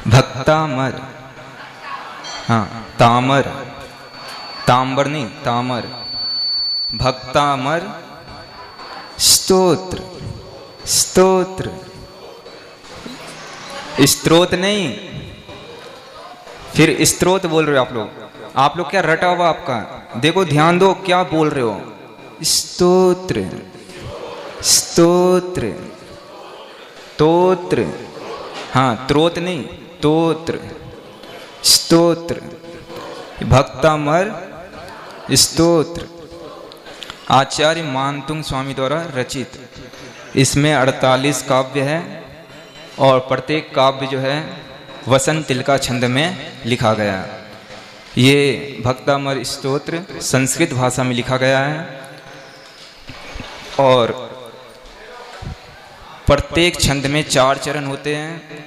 भक्तामर, हाँ तामर, तांबर नहीं तामर, भक्तामर स्तोत्र, स्तोत्र, स्त्रोत नहीं, फिर स्त्रोत बोल रहे हो आप लोग। आप लोग क्या रटा हुआ आपका, देखो ध्यान दो क्या बोल रहे हो। स्तोत्र, स्तोत्र, तोत्र, हाँ त्रोत नहीं तोत्र, स्तोत्र, भक्तामर स्तोत्र, आचार्य मानतुंग स्वामी द्वारा रचित। इसमें 48 काव्य है और प्रत्येक काव्य जो है वसंत तिलका छंद में लिखा गया है। ये भक्तामर स्तोत्र संस्कृत भाषा में लिखा गया है और प्रत्येक छंद में 4 चरण होते हैं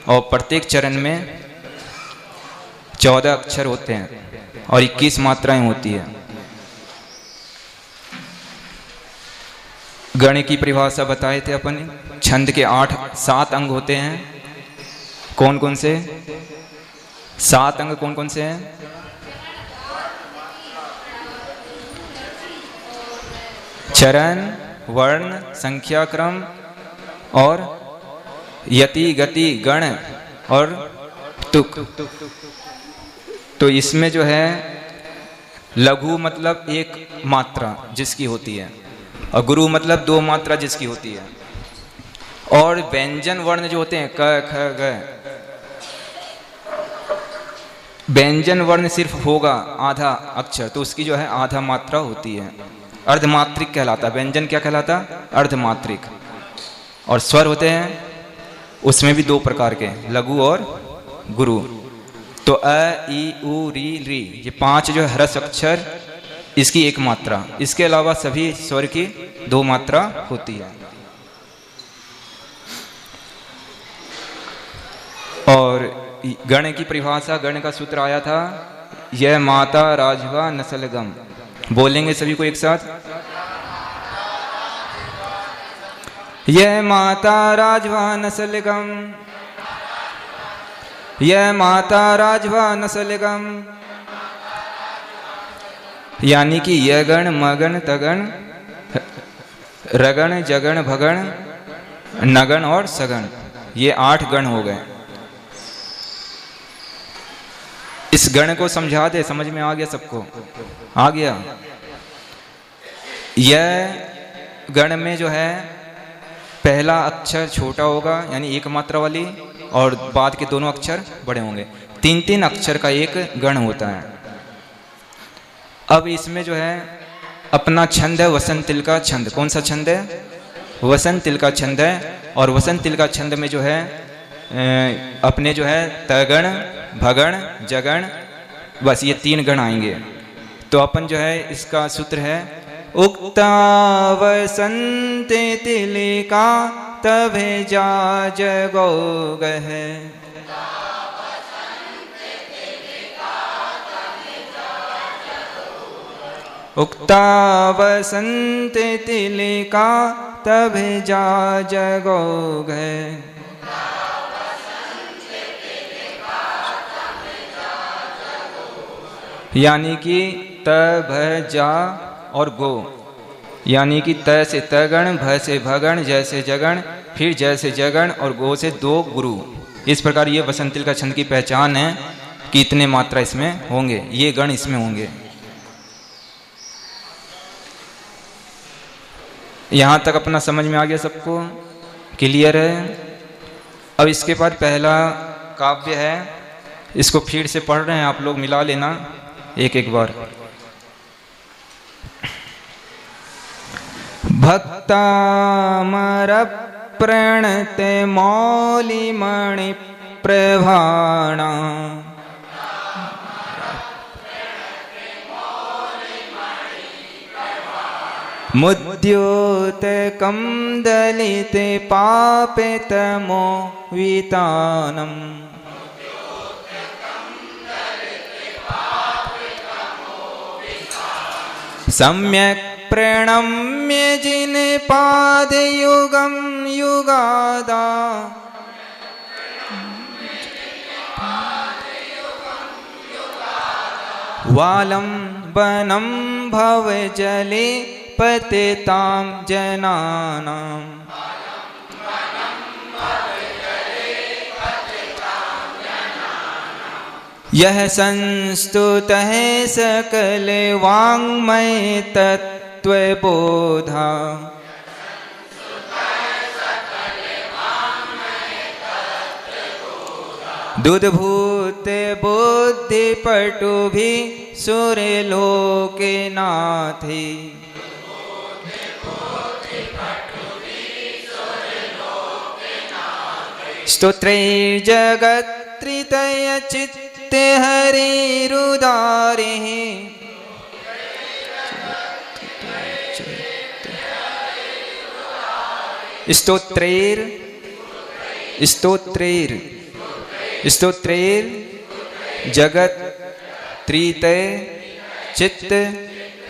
और प्रत्येक चरण में 14 अक्षर होते हैं और 21 मात्राएं होती है। गण की परिभाषा बताए थे अपन, छंद के 7 अंग होते हैं। कौन कौन से 7 अंग कौन कौन से हैं? चरण, वर्ण, संख्या क्रम और यति, गति, गण और तुक। तो इसमें जो है लघु मतलब 1 मात्रा जिसकी होती है और गुरु मतलब 2 मात्रा जिसकी होती है। और व्यंजन वर्ण जो होते हैं क ख ग, व्यंजन वर्ण सिर्फ होगा आधा अक्षर तो उसकी जो है आधा मात्रा होती है, अर्धमात्रिक कहलाता। व्यंजन क्या कहलाता? अर्धमात्रिक। और स्वर होते हैं उसमें भी 2 प्रकार के, लघु और गुरु। तो अ, ई, उ, री, री, ये 5 जो है ह्रस्व अक्षर, इसकी 1 मात्रा। इसके अलावा सभी स्वर की 2 मात्रा होती है। और गण की परिभाषा, गण का सूत्र आया था, यह माता राजवा नसलगम। बोलेंगे सभी को एक साथ, यह माता राजवा नसलगम, यह माता राजवा नसलगम। यानी कि यगण, मगण, तगण, रगण, जगण, भगण, नगण और सगण, ये 8 गण हो गए। इस गण को समझा दे, समझ में आ गया सबको? आ गया। यह गण में जो है पहला अक्षर छोटा होगा यानी 1 मात्रा वाली और बाद के दोनों अक्षर बड़े होंगे। 3-3 अक्षर का एक गण होता है। अब इसमें जो है अपना छंद है वसंत तिलका छंद। कौन सा छंद है? वसंत तिलका छंद है। और वसंत तिलका छंद में जो है अपने जो है तगण, भगण, जगण, बस ये 3 गण आएंगे। तो अपन जो है इसका सूत्र है, उक्ता वसंत तिलका तभे जा जगो गहे। उक्ता वसंत तिलका तभे जा जगो गहे। यानी कि त, भ, जा और गो, यानी कि त से तगण, भ से भगण, ज से जगण, फिर ज से जगण और गो से 2 गुरु। इस प्रकार ये वसंत तिलका छंद की पहचान है कि इतने मात्रा इसमें होंगे, ये गण इसमें होंगे। यहाँ तक अपना समझ में आ गया सबको? क्लियर है? अब इसके बाद पहला काव्य है, इसको फिर से पढ़ रहे हैं आप लोग, मिला लेना एक बार। भक्तामर प्रणते मौलिमणि प्रभाणा। मुद्योतकं दलिते पापितमो वितानम्। सम्यक् प्रणम्य जिन पाद युगम युगादा। वालम्बनं भवजले पतितां जनानां। यह संस्तुतः सकल वाङ्मय तत्त्वबोधा। दुद्भूत बुद्धिपटुभिः सुरलोके नाथे। स्तोत्रैर्जगत्त्रितय चित्ते हरिरुदारिः। स्तोत्रैर् स्तोत्रैर् स्तोत्रैर् जगत त्रितय चित्त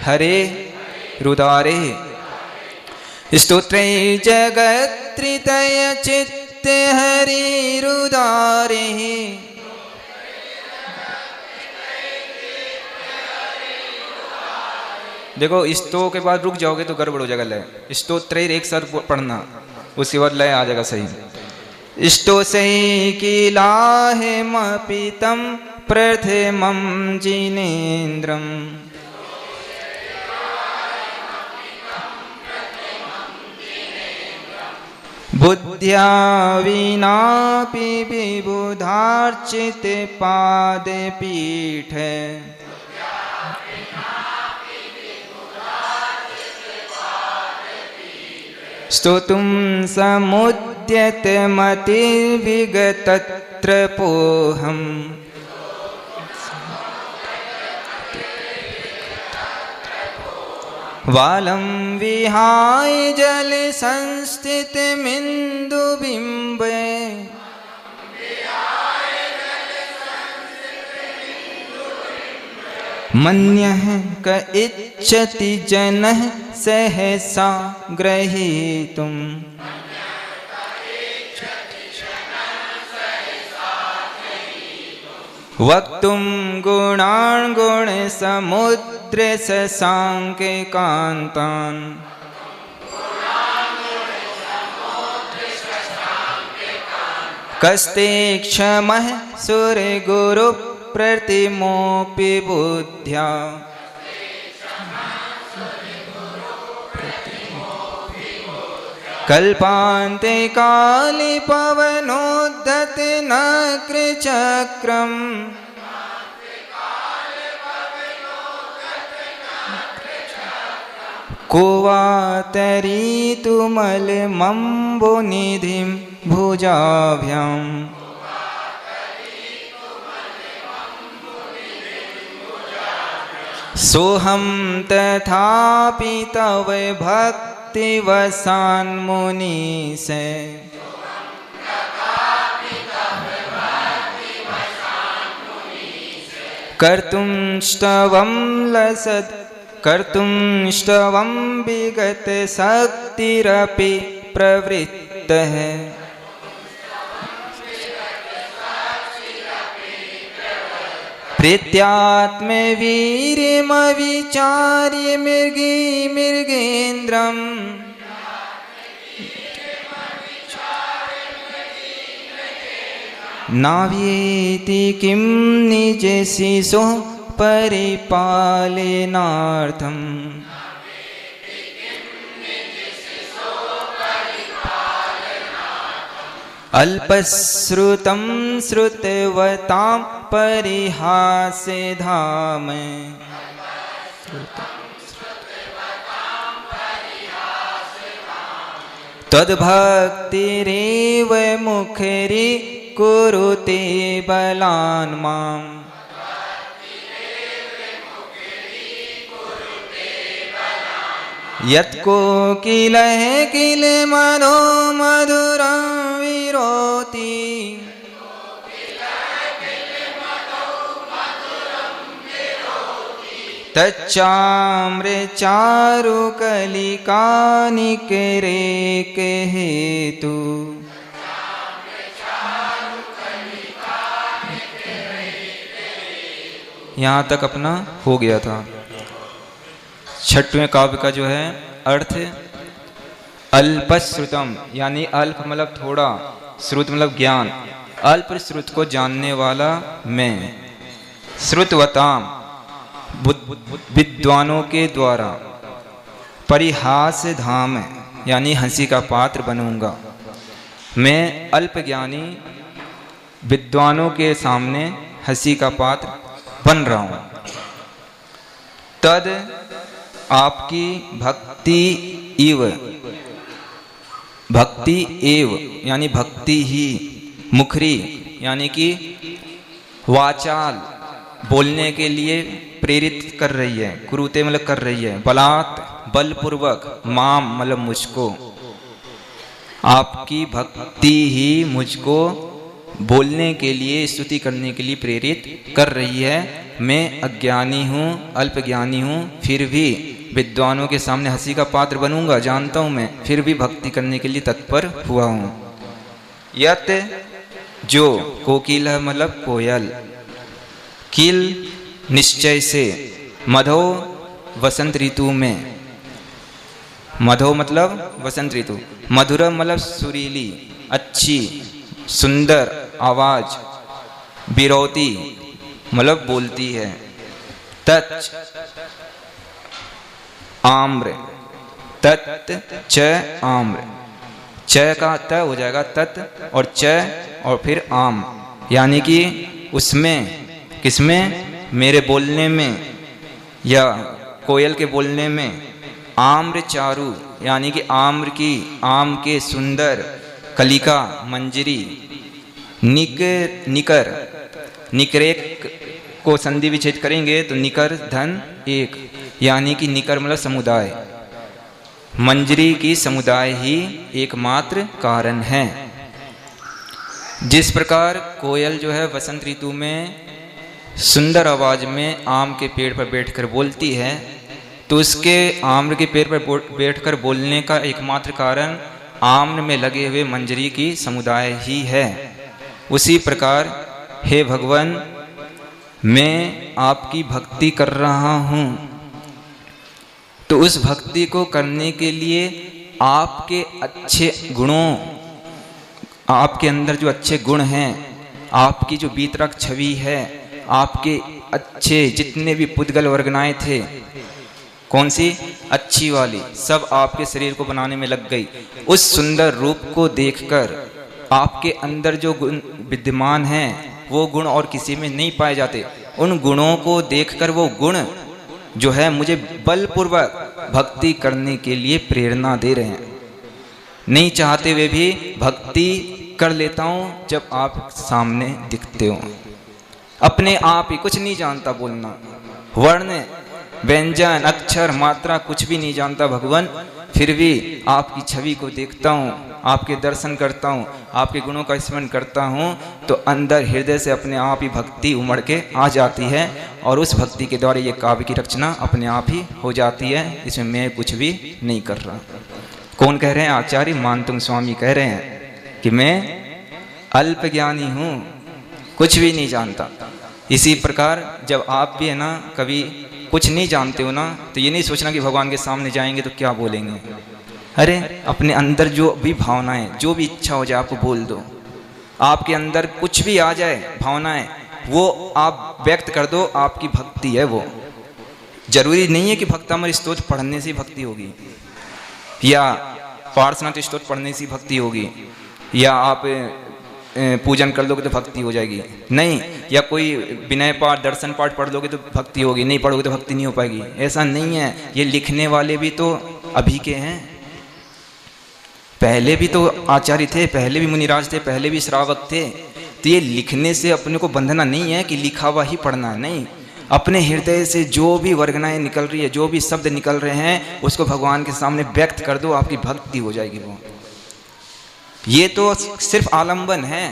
हरे रुदारे। स्तोत्रैर् जगत त्रितय चित्त हरे रुदारे। देखो स्तो के बाद रुक जाओगे तो गड़बड़ हो जाएगा लय। स्तोत्रैर् एक साथ पढ़ना, उसके बाद लय आ जाएगा सही। स्तोषैकिलाहेमपितं प्रथमं जिनेन्द्रम्। बुद्ध्या विनापि विबुधार्चिते पादपीठे। स्तोतुं समुद्यते मतिर्विगतत्र पोहम्। वालं विहाय जल संस्थितमिन्दुबिम्बे। मन्यः क इच्छति जनः सहसा ग्रहीतुम्। वक्तुं गुणान् गुणसमुद्रे शशाङ्के कान्तान्। कस्ते क्षमः सुरगुरु प्रतिमोऽपि बुद्ध्या। कल्पान्ते काले पवनोद्धते नक्रचक्रम्। को वा तरीतुमलमम्बुनिधिं भुजाभ्याम्। सोऽहं तथापि तव भक्तिवशान्मुनीश। कर्तुं स्तवं लसत् कर्तुं स्तवं विगतशक्तिरपि प्रवृत्तः। प्रीत्यात्मवीर्यमविचार्य मृगी मृगेन्द्रम्। नाव्येति किं निजशिशोः परिपालनार्थम्। अल्पश्रुतं श्रुतवतां परिहासे धाम। तद्भक्तिरेव मुखरी कुरुते बलान् माम्। यत्कोकिलः किल मनो मधुरं विरोति। तच्चाम्रचारुकलिकानिकरेके हेतु। यहाँ तक अपना हो गया था। छठवें काव्य का जो है अर्थ अल्पश्रुतम, यानी अल्प मतलब थोड़ा, श्रुत मतलब ज्ञान, अल्प श्रुत को जानने वाला मैं, श्रुतवताम विद्वानों के द्वारा, परिहास धाम यानी हंसी का पात्र बनूंगा। मैं अल्प ज्ञानी विद्वानों के सामने हंसी का पात्र बन रहा हूं। तद आपकी भक्ति इव, भक्ति एव यानी भक्ति ही, मुखरी यानी कि वाचाल बोलने के लिए प्रेरित कर रही है, कुरुते मतलब कर रही है, बलात् बलपूर्वक, माम मतलब मुझको, आपकी भक्ति ही मुझको बोलने के लिए, स्तुति करने के लिए प्रेरित कर रही है। मैं अज्ञानी हूँ, अल्प ज्ञानी हूँ, फिर भी विद्वानों के सामने हंसी का पात्र बनूंगा, जानता हूँ मैं, फिर भी भक्ति करने के लिए तत्पर हुआ हूँ। यत जो, कोकिल मतलब कोयल, किल निश्चय से, मधो वसंत ऋतु में, मधो मतलब वसंत ऋतु, मधुरम मतलब सुरीली, अच्छी, सुंदर आवाज, बिरौती मतलब बोलती है, तच आम्र, तत् च आम्र, च का त हो जाएगा तत् और च और फिर आम, यानी कि उसमें, किसमें, मेरे बोलने में या कोयल के बोलने में, आम्र चारु यानी कि आम्र की, आम के सुंदर कलिका, मंजरी, निकर, निकरेक को संधि विच्छेद करेंगे तो निकर धन एक, यानी कि निकर मतलब समुदाय, मंजरी की समुदाय ही एकमात्र कारण है। जिस प्रकार कोयल जो है वसंत ऋतु में सुंदर आवाज में आम के पेड़ पर बैठकर बोलती है, तो उसके आम्र के पेड़ पर बैठकर बोलने का एकमात्र कारण आम्र में लगे हुए मंजरी की समुदाय ही है। उसी प्रकार हे भगवान, मैं आपकी भक्ति कर रहा हूँ, तो उस भक्ति को करने के लिए आपके अच्छे गुणों, आपके अंदर जो अच्छे गुण हैं, आपकी जो बीतरक छवि है, आपके अच्छे जितने भी पुद्गल वर्गनाएं थे, कौन सी अच्छी वाली, सब आपके शरीर को बनाने में लग गई। उस सुंदर रूप को देखकर आपके अंदर जो गुण विद्यमान हैं, वो गुण और किसी में नहीं पाए जाते। उन गुणों को देखकर वो गुण जो है मुझे बलपूर्वक भक्ति करने के लिए प्रेरणा दे रहे हैं। नहीं चाहते हुए भी भक्ति कर लेता हूँ जब आप सामने दिखते हो। अपने आप ही कुछ नहीं जानता बोलना, वर्ण व्यंजन अक्षर मात्रा कुछ भी नहीं जानता भगवान, फिर भी आपकी छवि को देखता हूँ, आपके दर्शन करता हूँ, आपके गुणों का स्मरण करता हूँ, तो अंदर हृदय से अपने आप ही भक्ति उमड़ के आ जाती है और उस भक्ति के द्वारा ये काव्य की रचना अपने आप ही हो जाती है। इसमें मैं कुछ भी नहीं कर रहा। कौन कह रहे हैं? आचार्य मानतुंग स्वामी कह रहे हैं कि मैं अल्प ज्ञानी हूँ, कुछ भी नहीं जानता। इसी प्रकार जब आप भी है ना कभी कुछ नहीं जानते हो ना, तो ये नहीं सोचना कि भगवान के सामने जाएंगे तो क्या बोलेंगे। अरे अपने अंदर जो भी भावनाएं, जो भी इच्छा हो जाए आपको बोल दो। आपके अंदर कुछ भी आ जाए भावनाएं, वो आप व्यक्त कर दो, आपकी भक्ति है वो। जरूरी नहीं है कि भक्तामृत स्तोत्र पढ़ने से भक्ति होगी, या पार्श्वनाथ स्तोत्र पढ़ने से भक्ति होगी, या आप पूजन कर लोगे तो भक्ति हो जाएगी, नहीं, या कोई विनय पाठ दर्शन पाठ पढ़ लोगे तो भक्ति होगी, नहीं पढ़ोगे तो भक्ति नहीं हो पाएगी। ऐसा नहीं है। ये लिखने वाले भी तो अभी के हैं, पहले भी तो आचार्य थे, पहले भी मुनिराज थे, पहले भी श्रावक थे। तो ये लिखने से अपने को बंधना नहीं है कि लिखा हुआ ही पढ़ना, नहीं। अपने हृदय से जो भी वर्गनाएं निकल रही है, जो भी शब्द निकल रहे हैं, उसको भगवान के सामने व्यक्त कर दो, आपकी भक्ति हो जाएगी वो। ये तो सिर्फ आलंबन है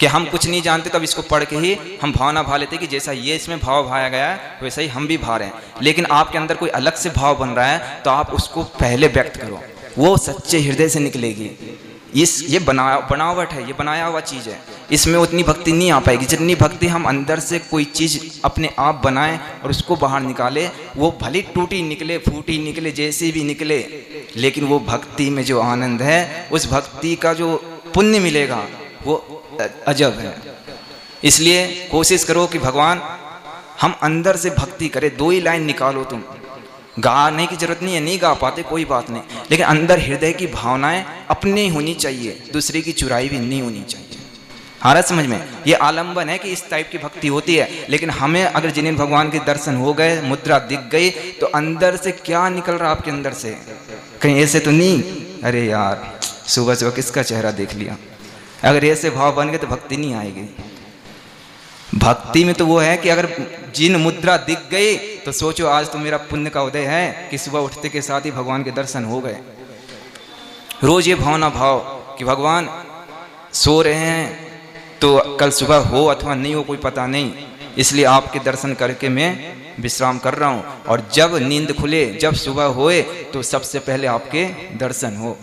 कि हम कुछ नहीं जानते, तब इसको पढ़ के ही हम भावना भा लेते कि जैसा ये इसमें भाव भाया गया है वैसा ही हम भी भा रहे हैं। लेकिन आपके अंदर कोई अलग से भाव बन रहा है तो आप उसको पहले व्यक्त करो, वो सच्चे हृदय से निकलेगी। ये बनावट है, ये बनाया हुआ चीज़ है, इसमें उतनी भक्ति नहीं आ पाएगी जितनी भक्ति हम अंदर से कोई चीज़ अपने आप बनाएं और उसको बाहर निकाले। वो भले टूटी निकले, फूटी निकले, जैसी भी निकले, लेकिन वो भक्ति में जो आनंद है, उस भक्ति का जो पुण्य मिलेगा वो अजब है। इसलिए कोशिश करो कि भगवान हम अंदर से भक्ति करें। 2 ही लाइन निकालो, तुम गाने की जरूरत नहीं है, नहीं गा पाते कोई बात नहीं, लेकिन अंदर हृदय की भावनाएं अपनी होनी चाहिए, दूसरे की चुराई भी नहीं होनी चाहिए। हारा समझ में? ये आलम्बन है कि इस टाइप की भक्ति होती है। लेकिन हमें अगर जिन्हें भगवान के दर्शन हो गए, मुद्रा दिख गई, तो अंदर से क्या निकल रहा आपके अंदर से? कहीं ऐसे तो नहीं अरे यार सुबह सुबह किसका चेहरा देख लिया? अगर ऐसे भाव बन गए तो भक्ति नहीं आएगी। भक्ति में तो वो है कि अगर जिन मुद्रा दिख गई तो सोचो आज तो मेरा पुण्य का उदय है कि सुबह उठते के साथ ही भगवान के दर्शन हो गए। रोज ये भावना भाव कि भगवान सो रहे हैं तो कल सुबह हो अथवा नहीं हो कोई पता नहीं, इसलिए आपके दर्शन करके मैं विश्राम कर रहा हूँ, और जब नींद खुले, जब सुबह होए तो सबसे पहले आपके दर्शन हो।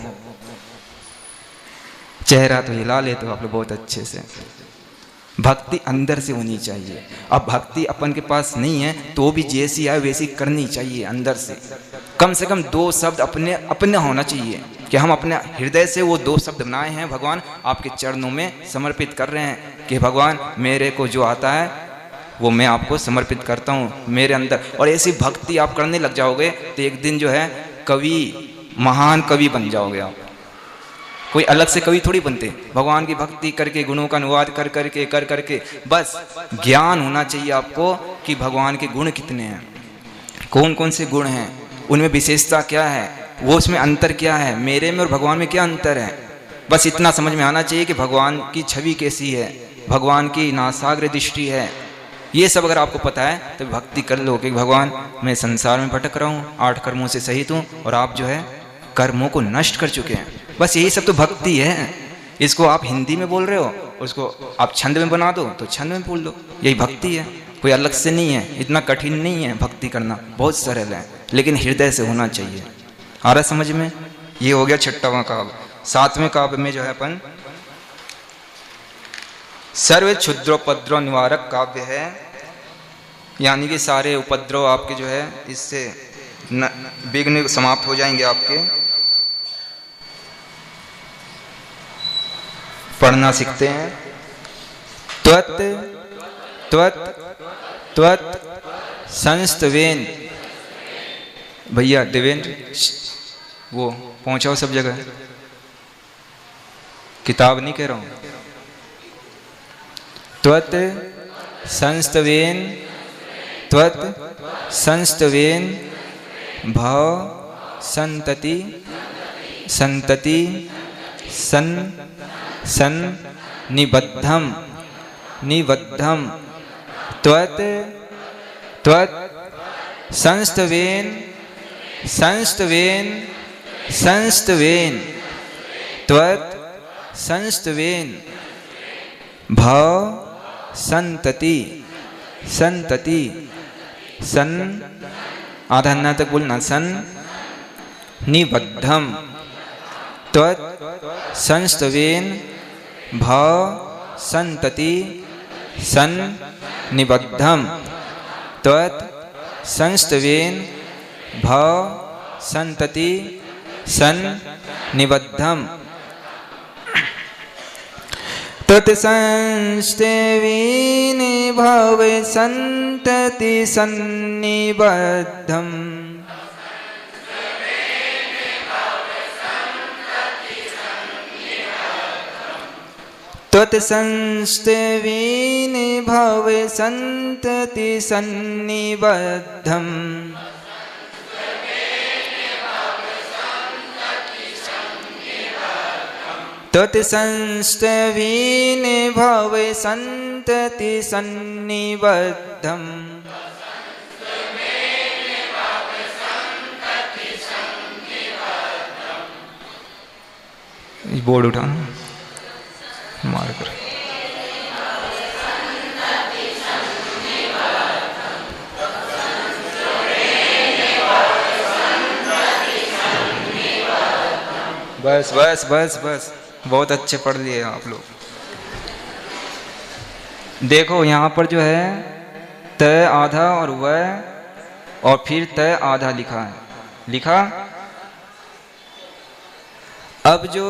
चेहरा तो हिला ले तो आप लोग बहुत अच्छे से। भक्ति अंदर से होनी चाहिए। अब भक्ति अपन के पास नहीं है तो भी जैसी है वैसी करनी चाहिए अंदर से। कम 2 शब्द अपने होना चाहिए कि हम अपने हृदय से वो 2 शब्द बनाए हैं, भगवान आपके चरणों में समर्पित कर रहे हैं कि भगवान मेरे को जो आता है वो मैं आपको समर्पित करता हूँ मेरे अंदर। और ऐसी भक्ति आप करने लग जाओगे तो एक दिन जो है कवि, महान कवि बन जाओगे आप। कोई अलग से कवि थोड़ी बनते, भगवान की भक्ति करके, गुणों का अनुवाद कर करके बस ज्ञान होना चाहिए आपको कि भगवान के गुण कितने हैं, कौन कौन से गुण हैं, उनमें विशेषता क्या है, वो उसमें अंतर क्या है, मेरे में और भगवान में क्या अंतर है। बस इतना समझ में आना चाहिए कि भगवान की छवि कैसी है, भगवान की नासाग्र दृष्टि है। ये सब अगर आपको पता है तो भक्ति कर लो कि भगवान मैं संसार में भटक रहा हूँ, 8 कर्मों से सहित हूँ और आप जो है कर्मों को नष्ट कर चुके हैं। बस यही सब तो भक्ति है। इसको आप हिंदी में बोल रहे हो, उसको आप छंद में बना दो तो छंद में बोल दो, यही भक्ति है। कोई अलग से नहीं है, इतना कठिन नहीं है भक्ति करना, बहुत सरल है, लेकिन हृदय से होना चाहिए। आ रहा समझ में? ये हो गया 6वां काव्य। 7वें काव्य में जो है अपन सर्व क्षुद्रोपद्रव निवारक काव्य है, यानी कि सारे उपद्रव आपके जो है इससे विघ्न समाप्त हो जाएंगे आपके। पढ़ना सीखते हैं। त्वत् त्वत् त्वत् संस्तवेन। भैया देवेंद्र वो पहुंचाओ सब जगह, किताब नहीं कह रहा हूं। त्वत् संस्तवेन त्वत् संस्तवेन भव संतति संतति सन सन निबद्धम निबद्धम त्वत् त्वत् संस्तवेन संस्तवेन संस्तवेन त्वत् संस्तवेन भव संतति संतति सन, आधा अन्ना तक बोलना, सन निबद्धम त्वत् संस्तवेन भव संतति सन निबद्धम त्वत् संस्तवेन भव संतति सन निबद्धम। तत्संस्तवेन भव संतति सन्निबद्धम तत्संस्तवेन भव संतति सन्निबद्धम तत्संस्तवेन भव संतति सन्निबद्धम। बोर्ड उठाना मार कर। बस बस बस बस बहुत अच्छे पढ़ लिए आप लोग। देखो यहाँ पर जो है त आधा और वह और फिर त आधा लिखा है, लिखा। अब जो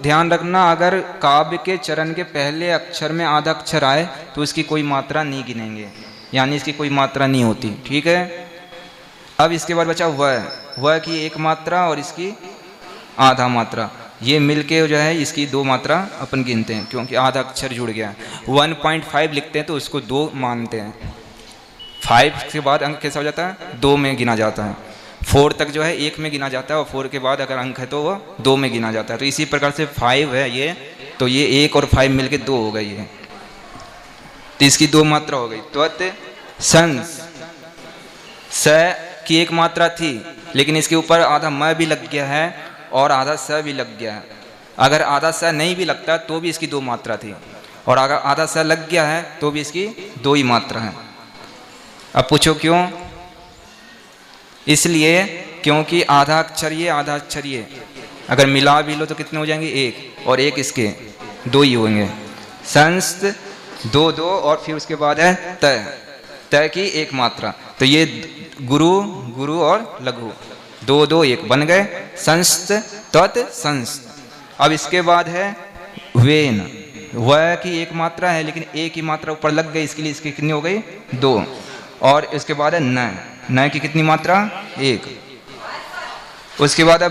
ध्यान रखना, अगर काव्य के चरण के पहले अक्षर में आधा अक्षर आए तो इसकी कोई मात्रा नहीं गिनेंगे, यानी इसकी कोई मात्रा नहीं होती, ठीक है। अब इसके बाद बचा वह की एक मात्रा और इसकी आधा मात्रा, ये मिलके जो है इसकी दो मात्रा अपन गिनते हैं, क्योंकि आधा अक्षर जुड़ गया। 1.5 लिखते हैं तो उसको 2 मानते हैं। 5 के बाद अंक कैसा हो जाता है, 2 में गिना जाता है। 4 तक जो है 1 में गिना जाता है और 4 के बाद अगर अंक है तो वह 2 में गिना जाता है। तो इसी प्रकार से 5 है ये, तो ये 1 और 5 मिलके 2 हो गई है, तो इसकी 2 मात्रा हो गई। त्वत संस, स की एक मात्रा थी लेकिन इसके ऊपर आधा म भी लग गया है और आधा स भी लग गया है। अगर आधा स नहीं भी लगता तो भी इसकी 2 मात्रा थी, और अगर आधा स लग गया है तो भी इसकी 2 ही मात्रा है। अब पूछो क्यों? इसलिए क्योंकि आधा अक्षर ये आधा अक्षर ये अगर मिला भी लो तो कितने हो जाएंगे, 1 और 1 इसके 2 ही होंगे। संस्त 2 2 और फिर उसके बाद है त की एक मात्रा, तो ये गुरु गुरु और लघु 2 2 1 बन गए, संस्त तत् संस्त। अब इसके बाद है वेन, वह की एक मात्रा है लेकिन एक ही मात्रा ऊपर लग गई, इसके लिए इसकी कितनी हो गई, 2। और इसके बाद है न की कितनी मात्रा, 1। उसके बाद है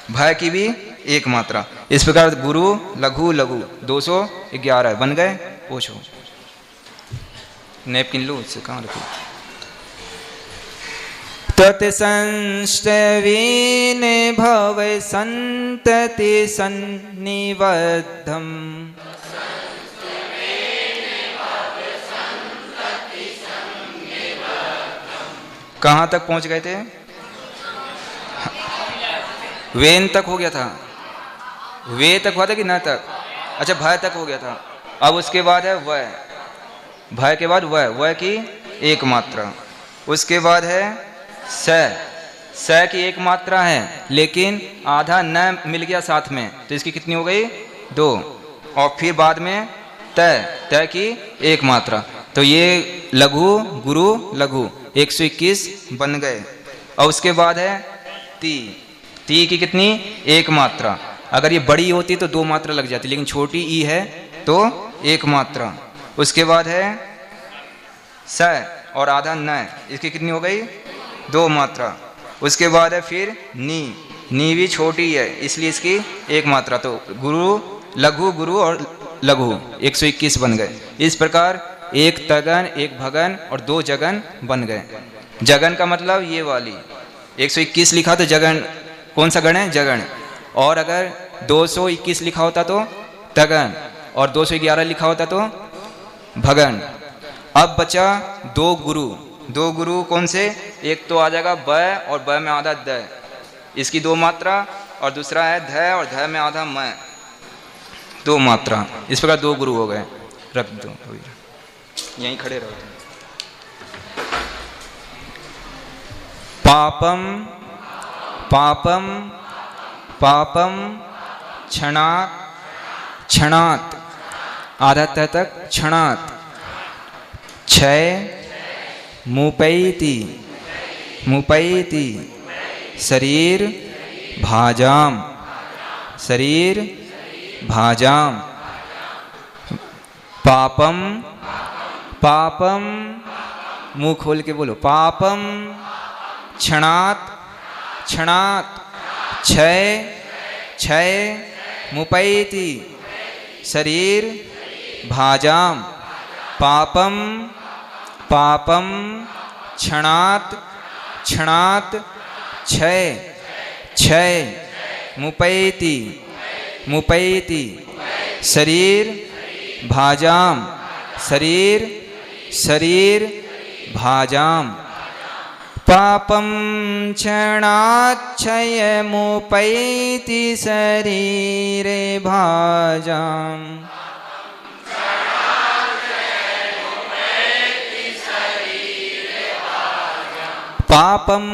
भय की भी एक मात्रा। इस प्रकार गुरु लघु लघु 211 बन गए। पूछो, नैपकिन लो, उससे कहाँ रखो। तत्संष्टवीन भव संतति सन्निबद्धम, कहाँ तक पहुंच गए थे? वेन तक हो गया था, वे तक हुआ था कि न तक? अच्छा, भय तक हो गया था। अब उसके बाद है वह, भय के बाद वह की एक मात्रा। उसके बाद है स की एक मात्रा है लेकिन आधा न मिल गया साथ में, तो इसकी कितनी हो गई, 2। और फिर बाद में त की एक मात्रा, तो ये लघु गुरु लघु 121 बन गए। और उसके बाद है ती की कितनी, एक मात्रा। अगर ये बड़ी होती तो 2 मात्रा लग जाती, लेकिन छोटी ई है तो 1 मात्रा। उसके बाद है स और आधा न, इसकी कितनी हो गई, 2 मात्रा। उसके बाद है फिर नी भी छोटी है इसलिए इसकी 1 मात्रा, तो गुरु और लघु 121 बन गए। इस प्रकार 1 तगन 1 भगन और 2 जगन बन गए। जगन का मतलब ये वाली 121 लिखा तो जगन, कौन सा गण है, जगन। और अगर 221 लिखा होता तो तगन और 211 लिखा होता तो भगन। अब बचा 2 गुरु कौन से, एक तो आ जाएगा ब और ब में आधा द, इसकी 2 मात्रा, और दूसरा है ध और ध में आधा म, 2 मात्रा। इस प्रकार 2 गुरु हो गए। रख दो, यहीं खड़े रहो। पापम पापम पापम क्षणात आधा तक क्षणात, क्षय मुपैति शरीर भाजाम पापम मुंह खोल के बोलो, पापम क्षणात क्षय मुपैति शरीर भाजाम, पापम क्षणात क्षय मुपैति शरीर भाजाम पापम क्षणाक्षय मुपैति शरीरे भाजाम। पापम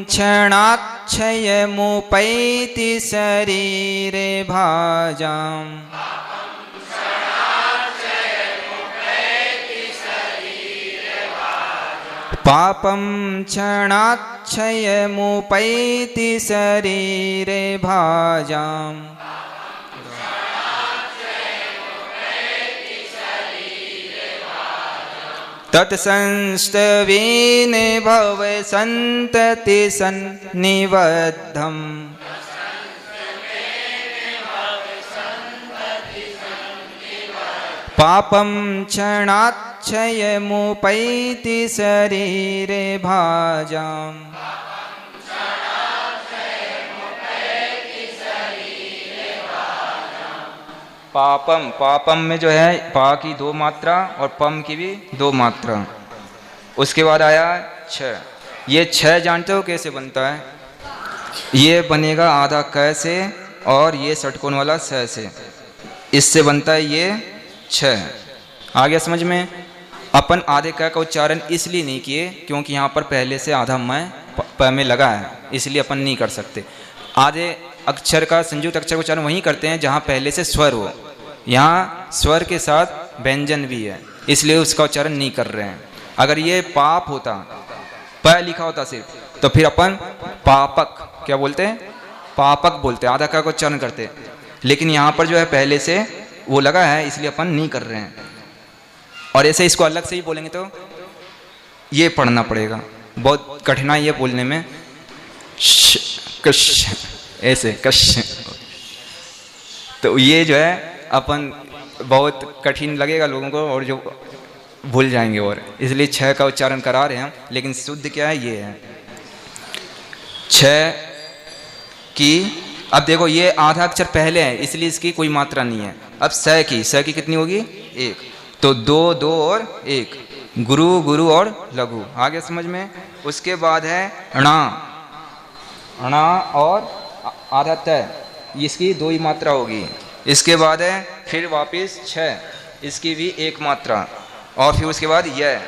क्षणाक्षय क्षयमुपैति शरीरे भाजाम् पापं क्षणाक्षयमुपैति शरीरे भाजाम् तत्संस्तवेन भव सन्तति सन्निबद्धम् पापं क्षणाक्षयमुपैति शरीरे भाजाम् पापम, पापम में जो है पा की 2 मात्रा और पम की भी 2 मात्रा। उसके बाद आया छ। ये छ जानते हो कैसे बनता है? ये बनेगा आधा क से और ये षटकोण वाला स से, इससे बनता है ये छ। आ गया समझ में? अपन आधे क का उच्चारण इसलिए नहीं किए क्योंकि यहाँ पर पहले से आधा मैं प में लगा है, इसलिए अपन नहीं कर सकते। आधे अक्षर का संयुक्त अक्षर उच्चारण वहीं करते हैं जहाँ पहले से स्वर हो। यहाँ स्वर के साथ व्यंजन भी है, इसलिए उसका उच्चारण नहीं कर रहे हैं। अगर ये पाप होता, प लिखा होता सिर्फ, तो फिर अपन पापक क्या बोलते हैं? पापक बोलते, आधा का उच्चारण करते। लेकिन यहाँ पर जो है पहले से वो लगा है, इसलिए अपन नहीं कर रहे हैं। और ऐसे इसको अलग से ही बोलेंगे तो ये पढ़ना पड़ेगा, बहुत कठिनाई है बोलने में। कश, ऐसे कश, तो ये जो है अपन बहुत कठिन लगेगा लोगों को और जो भूल जाएंगे, और इसलिए छ का उच्चारण करा रहे हैं। लेकिन शुद्ध क्या है? ये है छ की। अब देखो ये आधा अक्षर पहले है, इसलिए इसकी कोई मात्रा नहीं है। अब स की कितनी होगी? 1। तो 2 2 और 1, गुरु गुरु और लघु। आगे समझ में? उसके बाद है णा, णा और आधा त, इसकी 2 ही मात्रा होगी। इसके बाद है फिर वापिस छ, इसकी भी 1 मात्रा। और फिर उसके बाद यह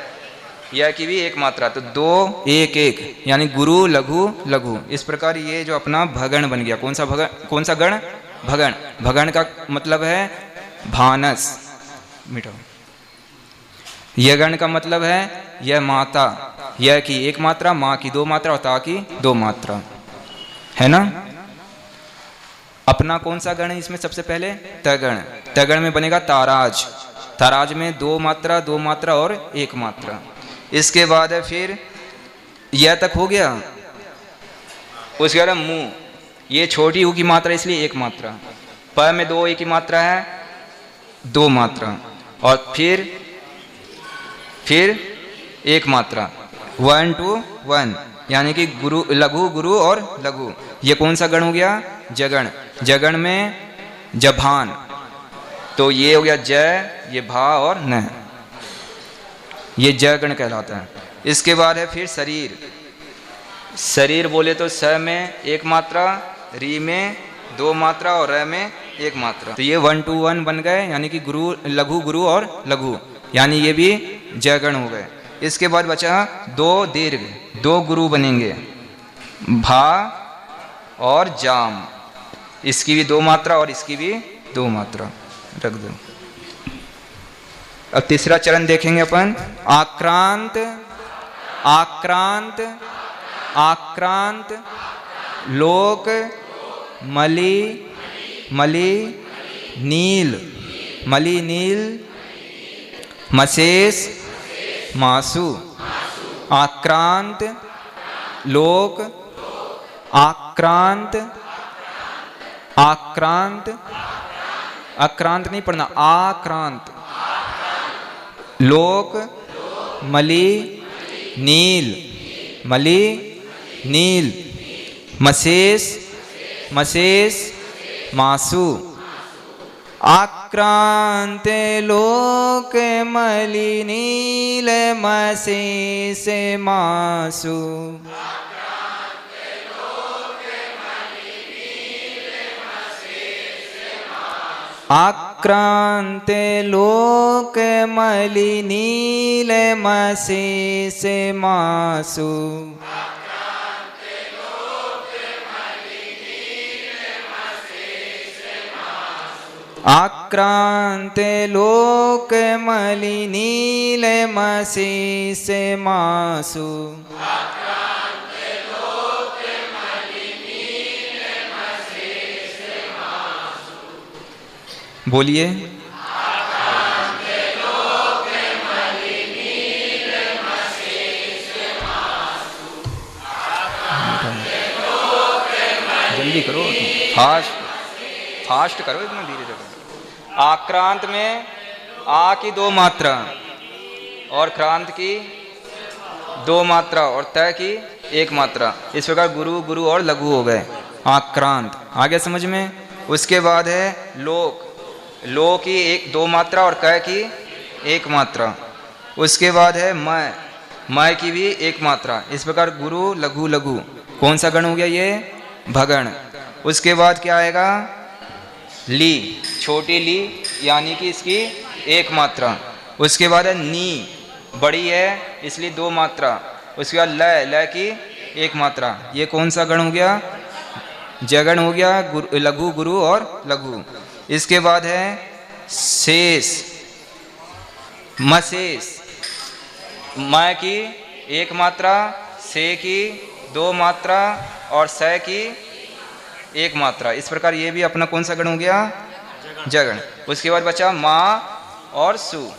की भी 1 मात्रा। तो 2 1 1, यानी गुरु लघु लघु। इस प्रकार ये जो अपना भगण बन गया। कौन सा भगण? कौन सा गण? भगण। भगण का मतलब है भानस, मिटाओ। यह गण का मतलब है यह माता, यह की 1 मात्रा, माँ की 2 मात्रा और ता की 2 मात्रा, है ना? अपना कौन सा गण है इसमें? सबसे पहले तगण। तगण में बनेगा ताराज। ताराज में 2 मात्रा 2 मात्रा और 1 मात्रा। इसके बाद है फिर यह तक हो गया। उसके बाद मुंह, ये छोटी ऊ की मात्रा इसलिए 1 मात्रा। प में 2 एक की मात्रा है, 2 मात्रा। और फिर 1 मात्रा। 1 to 1, यानी कि गुरु लघु गुरु और लघु। ये कौन सा गण हो गया? जगण। जगण में जभान, तो ये हो गया ज, ये भा और न, ये जगण कहलाता है। इसके बाद है फिर शरीर। शरीर बोले तो स में 1 मात्रा, री में 2 मात्रा और र में 1 मात्रा। तो ये 1 to 1 बन गए, यानी कि गुरु लघु गुरु और लघु, यानी ये भी जगण हो गए। इसके बाद बचा 2 दीर्घ, 2 गुरु बनेंगे, भा और जाम। इसकी भी 2 मात्रा और इसकी भी 2 मात्रा। रख दो। अब तीसरा चरण देखेंगे अपन। आक्रांत, आक्रांत, आक्रांत, लोक, मलि, मलि, नील, मलि नील, मशेष, मासु। आक्रांत, लोक, आक्रांत, आक्रांत, आक्रांत नहीं पढ़ना, आक्रांत, लोक, मलि, नील, मलि, नील, मशेष, मशेष, मासु। आक्रांत, लोक, मलि, नील, मशेष, मासु। आक्रांत, लोक, मलि, नील, मशेष, मासु। आक्रांते लोक मलिनील मसीस मासु। बोलिए। जल्दी करो, फास्ट करो, इतना धीरे धीरे। आक्रांत में आ की दो मात्रा और क्रांत की दो मात्रा और तय की एक मात्रा। इस प्रकार गुरु गुरु और लघु हो गए आक्रांत। आ गया समझ में। उसके बाद है लोक, लो की एक दो मात्रा और क की एक मात्रा। उसके बाद है मैं की भी एक मात्रा। इस प्रकार गुरु लघु लघु। कौन सा गण हो गया ये? भगण। उसके बाद क्या आएगा? ली, छोटी ली यानी कि इसकी एक मात्रा। उसके बाद है नी, बड़ी है इसलिए दो मात्रा। उसके बाद ल की एक मात्रा। ये कौन सा गण हो गया? जगण हो गया, लघु गुरु और लघु। इसके बाद है शेष, मशेष। म की एक मात्रा, से की दो मात्रा और स की एक मात्रा। इस प्रकार ये भी अपना कौन सा गण हो गया? जगण। उसके बाद बचा माँ और सु।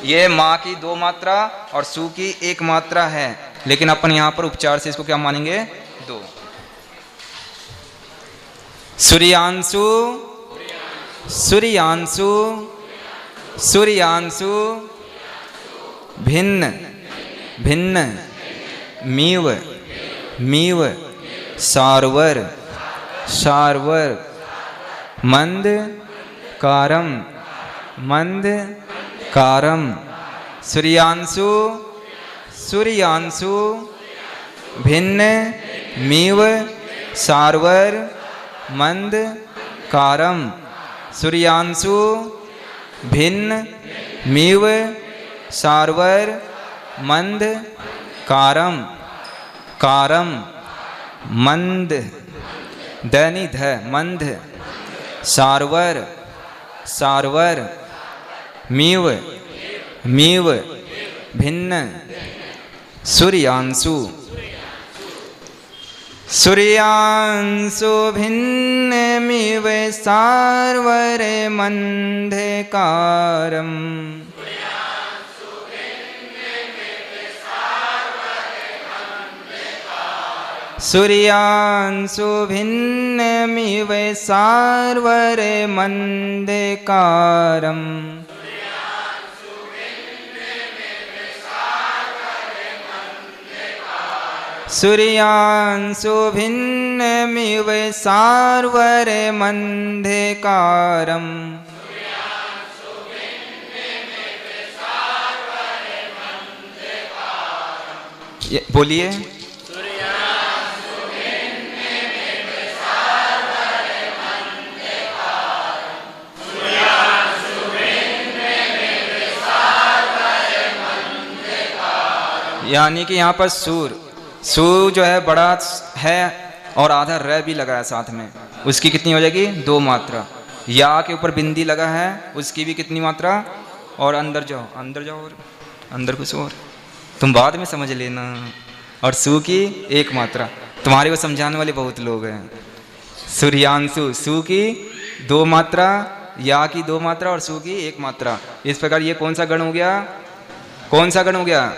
ये माँ की दो मात्रा और सु की एक मात्रा है, लेकिन अपन यहाँ पर उपचार से इसको क्या मानेंगे? दो। सूर्यांशु, सूर्यांशु, सूर्यांशु, भिन्न भिन्न, मीव मीव, सारवर सारवर, मंद कारम मंद कारम। सूर्यांशु, सूर्यांशु, भिन्न मीव, सारवर, मंद कारम। सूर्यांशु, भिन्न मीव, सारवर, मंद कारम। कारम, मंद, दैनि ध, मंद, सारवर सारवर, मीव मीव, भिन्न। सूर्यांशु, सूर्यांशु, भिन्न मीव, सारवर, मंधकारम। सूर्यांशु, भिन्न मीव, सारवर, मंधकारम। सूर्यांशु, भिन्न मीव, सारवर, मंधकारम। बोलिए। यानी कि यहाँ पर सूर, सू जो है बड़ा है और आधा र भी लगा है साथ में, उसकी कितनी हो जाएगी? दो मात्रा। या के ऊपर बिंदी लगा है, उसकी भी कितनी मात्रा? और अंदर जाओ, अंदर जाओ और अंदर कुछ और, तुम बाद में समझ लेना। और सू की एक मात्रा। तुम्हारे को समझाने वाले बहुत लोग हैं। सूर्यांशु, सू की दो मात्रा, या की दो मात्रा और सू की एक मात्रा। इस प्रकार ये कौन सा गण हो गया? कौन सा गण हो गया?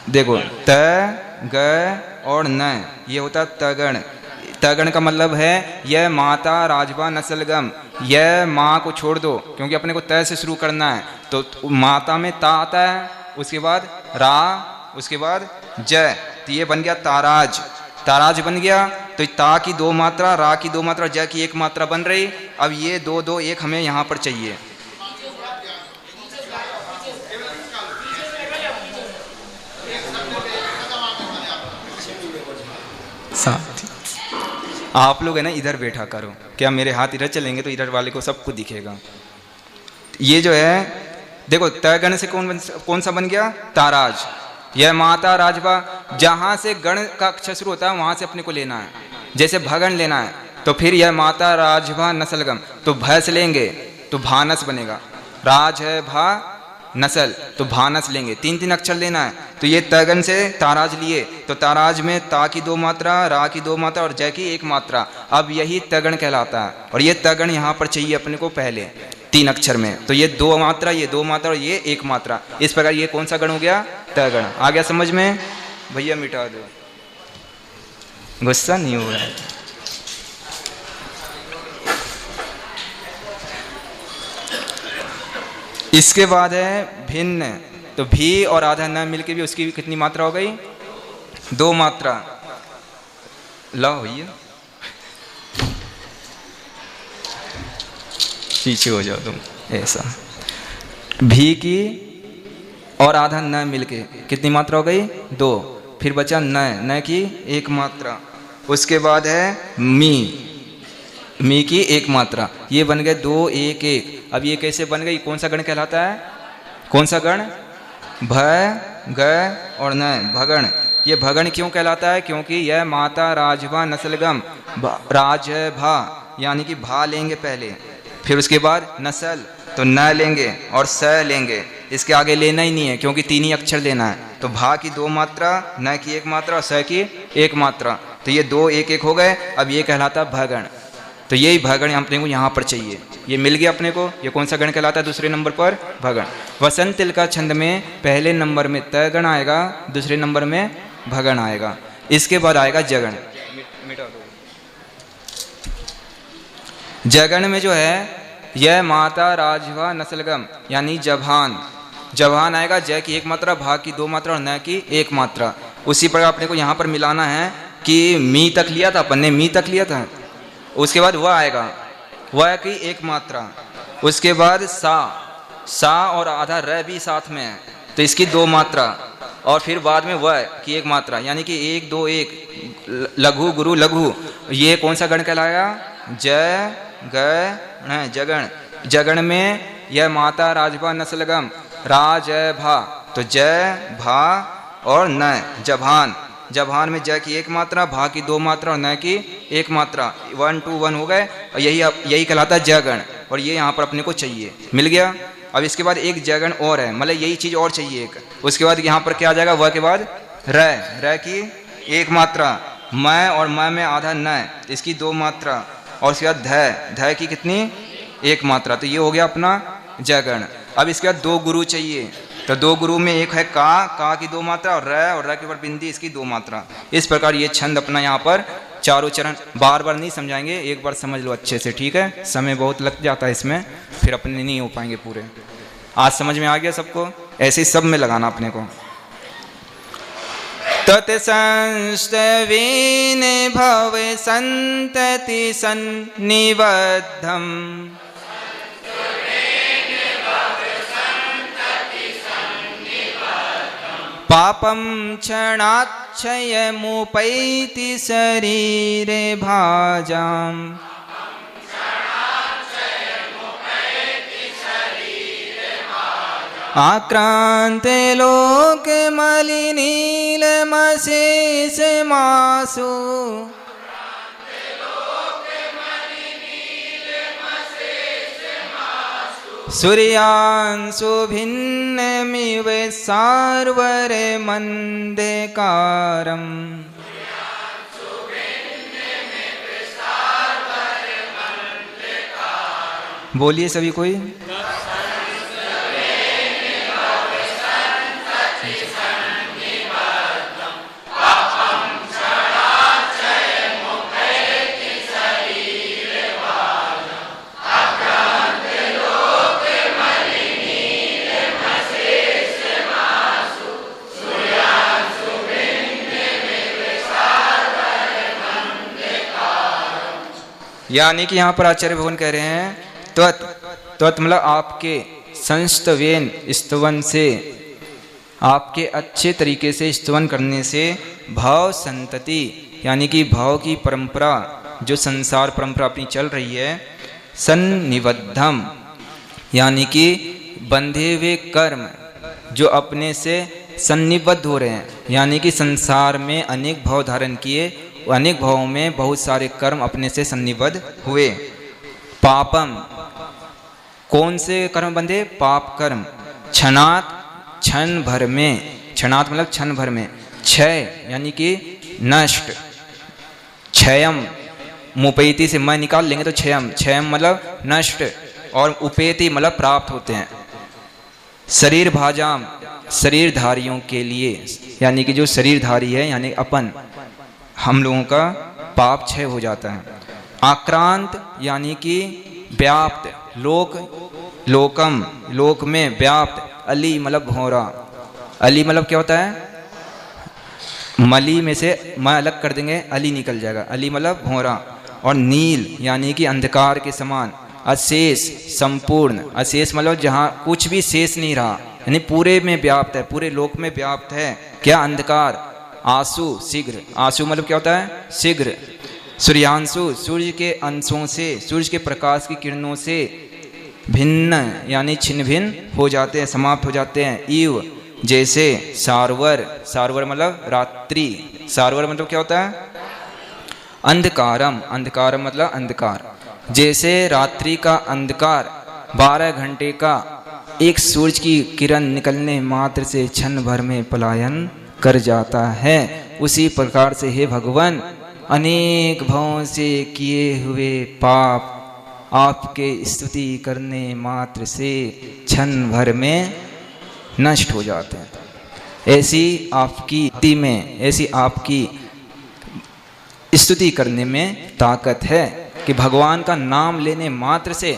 देखो, त, ग और न, ये होता तगण। तगण का मतलब है यह माता राजबा नस्लगम। यह माँ को छोड़ दो, क्योंकि अपने को त से शुरू करना है। तो माता में ता आता है, उसके बाद रा, उसके बाद ज, तो ये बन गया ताराज। ताराज बन गया। तो ता की दो मात्रा, रा की दो मात्रा, ज की एक मात्रा बन रही। अब ये दो दो एक हमें यहाँ पर चाहिए। आप लोग है ना इधर बैठा करो, क्या मेरे हाथ इधर चलेंगे तो इधर वाले को सबको दिखेगा। ये जो है देखो, तय गण से कौन सा बन गया? ताराज। यह माता राजबा, जहां से गण का अक्षर शुरू होता है वहां से अपने को लेना है। जैसे भगण लेना है, तो फिर यह माता राजभा नसलगम, तो भैंस लेंगे तो भानस बनेगा, राज है भा नसल तो भानस लेंगे, 3 अक्षर लेना है। तो ये तगन से ताराज लिए, तो ताराज में ता की 2 मात्रा, रा की 2 मात्रा और जय की 1 मात्रा। अब यही तगन कहलाता है, और ये तगन यहाँ पर चाहिए अपने को पहले 3 अक्षर में। तो ये 2 मात्रा, ये 2 मात्रा और ये 1 मात्रा, इस प्रकार ये कौन सा गण हो गया? तगण। आ गया समझ में? भैया मिटा दो, गुस्सा नहीं हो रहा है। इसके बाद है भिन्न, तो भी और आधा न मिलके भी उसकी भी कितनी मात्रा हो गई? 2 मात्रा। लाओ भैया पीछे हो जाओ तुम, ऐसा। भी की और आधा न मिलके कितनी मात्रा हो गई? 2। फिर बचा न की 1 मात्रा। उसके बाद है मी की 1 मात्रा। ये बन गए 2 1 1। अब ये कैसे बन गई? कौन सा गण कहलाता है? कौन सा गण? भ ग और न, भगण। ये भगण क्यों कहलाता है? क्योंकि यह माता राजभा नसलगम, राज भा यानी कि भा लेंगे पहले, फिर उसके बाद नसल तो न लेंगे और स लेंगे। इसके आगे लेना ही नहीं है क्योंकि 3 ही अक्षर लेना है। तो भा की 2 मात्रा, न की 1 मात्रा और स की 1 मात्रा, तो ये 2 1 1 हो गए। अब ये कहलाता भगण। तो यही भगण अपने को यहाँ पर चाहिए, ये मिल गया अपने को। ये कौन सा गण कहलाता है? दूसरे नंबर पर भगण। वसंत तिल का छंद में पहले नंबर में तगण आएगा, दूसरे नंबर में भगण आएगा, इसके बाद आएगा जगण। जगण में जो है यह माता राजभा नसलगम यानी जभान, जभान आएगा, जय की 1 मात्रा, भा की 2 मात्रा और न की 1 मात्रा। उसी प्रकार अपने को यहाँ पर मिलाना है कि मी तक लिया था अपन ने, मी तक लिया था। उसके बाद वह आएगा, वह की 1 मात्रा। उसके बाद सा और आधा र भी साथ में है तो इसकी 2 मात्रा, और फिर बाद में वह की 1 मात्रा, यानी कि 1 2 1 लघु गुरु लघु। ये कौन सा गण कहलाएगा? जय ग जगण। जगण में यह माता राजभा नसलगम, राज भा, तो जय भा और न, जभान। जभान में जय की 1 मात्रा, भा की 2 मात्रा और न की 1 मात्रा, 1 2 1 हो गए। और यही कहलाता है जयगण, और ये यहाँ पर अपने को चाहिए, मिल गया। अब इसके बाद एक जयगण और है, मतलब यही चीज और चाहिए एक। उसके बाद यहाँ पर क्या आ जाएगा? वह के बाद र की 1 मात्रा, मैं और मैं में आधा न, इसकी 2 मात्रा, और उसके बाद ध की कितनी? 1 मात्रा। तो ये हो गया अपना जयगण। अब इसके बाद 2 गुरु चाहिए, तो 2 गुरु में एक है का की 2 मात्रा और र के ऊपर बिंदी, इसकी 2 मात्रा। इस प्रकार ये छंद अपना यहाँ पर चारों चरण, बार बार नहीं समझाएंगे, एक बार समझ लो अच्छे से, ठीक है? समय बहुत लग जाता है इसमें, फिर अपने नहीं हो पाएंगे पूरे। आज समझ में आ गया सबको? ऐसे ही सब में लगाना अपने को। तत्संस्तवेन भव संतति सन्निबद्धम् पापं क्षणाच्छयमुपैति शरीरे भाजाम् आक्रांते लोके मलिनीलमशेषमासु सूर्यांशु भिन्नमिव सार्वरे मंदेकारम्। बोलिए सभी कोई। यानी कि यहाँ पर आचार्य भगवान कह रहे हैं त्वत् मतलब आपके संस्तवेन स्तवन से, आपके अच्छे तरीके से स्तवन करने से भाव संतति यानी कि भाव की परंपरा, जो संसार परंपरा अपनी चल रही है, सन्निबद्धम यानी कि बंधे हुए कर्म जो अपने से सन्निबद्ध हो रहे हैं, यानी कि संसार में अनेक भाव धारण किए अनेक भावों में बहुत सारे कर्म अपने से सन्निबद्ध हुए। पापम, कौन से कर्म बंधे? पाप कर्म। क्षणात, क्षण भर में, क्षणात मतलब क्षण भर में। क्षय यानी कि नष्ट। क्षयम, मुपेति से मैं निकाल लेंगे तो क्षयम, क्षयम मतलब नष्ट, और उपेति मतलब प्राप्त होते हैं। शरीर भाजाम, शरीरधारियों के लिए, यानी कि जो शरीरधारी है यानी अपन, हम लोगों का पाप क्षय हो जाता है। आक्रांत यानी कि व्याप्त, लोक, लोकम, लोक में व्याप्त। अली मतलब भौरा। अली मतलब क्या होता है? मली में से म अलग कर देंगे, अली निकल जाएगा। अली मतलब भौरा। और नील यानी कि अंधकार के समान। अशेष, संपूर्ण। अशेष मतलब जहाँ कुछ भी शेष नहीं रहा, यानी पूरे में व्याप्त है, पूरे लोक में व्याप्त है। क्या? अंधकार। आंसू, शीघ्र। आंसू मतलब क्या होता है? शीघ्र। सूर्यांशु, सूर्य के अंशों से, सूर्य के प्रकाश की किरणों से भिन्न यानी छिन्न भिन्न हो जाते हैं, समाप्त हो जाते हैं। इव, जैसे। सारवर, सारवर मतलब रात्रि। सारवर मतलब क्या होता है? अंधकारम, अंधकारम मतलब अंधकार। जैसे रात्रि का अंधकार 12 घंटे का एक सूरज की किरण निकलने मात्र से क्षण भर में पलायन कर जाता है, उसी प्रकार से हे भगवान, अनेक भावों से किए हुए पाप आपके स्तुति करने मात्र से क्षण भर में नष्ट हो जाते हैं। ऐसी आपकी स्तुति में, ऐसी आपकी स्तुति करने में ताकत है कि भगवान का नाम लेने मात्र से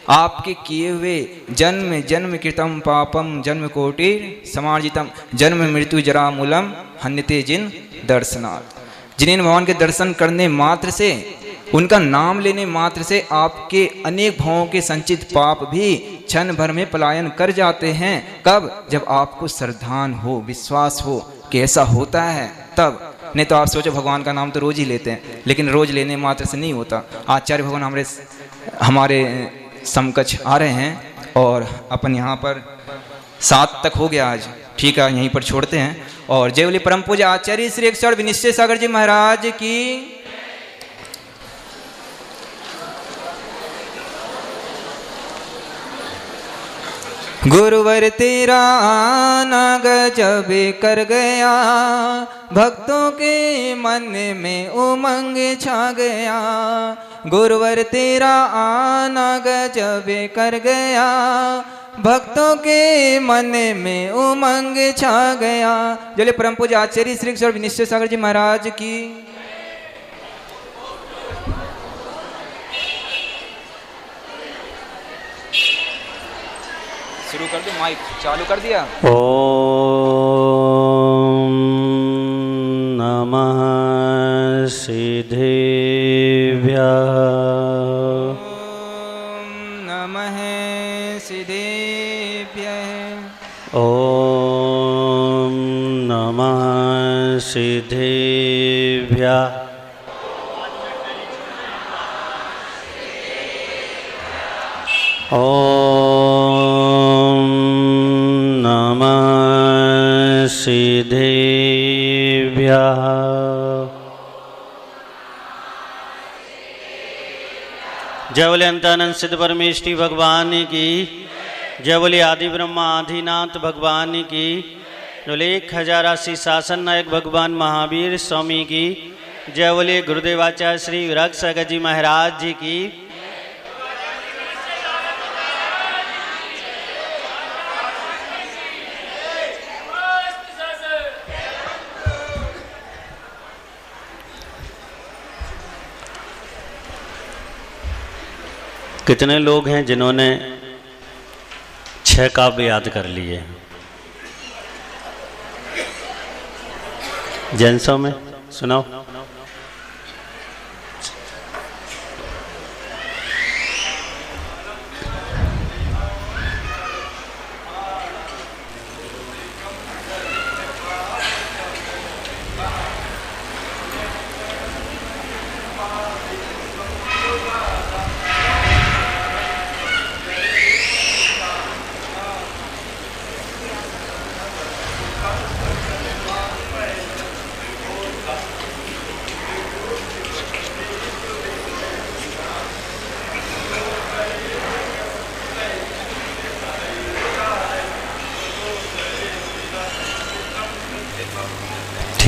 आपके किए हुए जन्म जन्म कृतम पापम जन्म कोटि समार्जितम जन्म मृत्यु जरा मूलम हन्यते जिन दर्शनात्। जिन्हें भगवान के दर्शन करने मात्र से, उनका नाम लेने मात्र से आपके अनेक भावों के संचित पाप भी क्षण भर में पलायन कर जाते हैं। कब? जब आपको श्रद्धान हो, विश्वास हो कि ऐसा होता है तब। नहीं तो आप सोचो भगवान का नाम तो रोज ही लेते हैं, लेकिन रोज लेने मात्र से नहीं होता। आचार्य भगवान हमारे समकक्ष आ रहे हैं और अपन यहाँ पर 7 तक हो गया आज। ठीक है, यहीं पर छोड़ते हैं। और जय बोले परम पूज्य आचार्य श्री 108 विनिश्चय सागर जी महाराज की। गुरुवर तेरा आना गजब कर गया, भक्तों के मन में उमंग छा गया। गुरुवर तेरा आना गजब कर गया, भक्तों के मन में उमंग छा गया। जले परम पूज्य आचार्य श्री 108 विनिश्चय सागर जी महाराज की। शुरू कर दो, माइक चालू कर दिया। ओम नमः सिद्धेभ्यः। ओम नमः सिद्धेभ्यः। ओम नमः सिद्धेभ्यः। ओम नमः सिद्धेभ्यः। जय बोले अंतानंद सिद्ध परमेष्टि भगवान की। जय बोले आदि ब्रह्मा आदिनाथ भगवान की। बोले 1080 शासन नायक भगवान महावीर स्वामी की। जय बोले गुरुदेवाचार्य श्री विराग सागर जी महाराज जी की। कितने लोग हैं जिन्होंने 6 काव्य याद कर लिए? जेंट्सों में सुनाओ।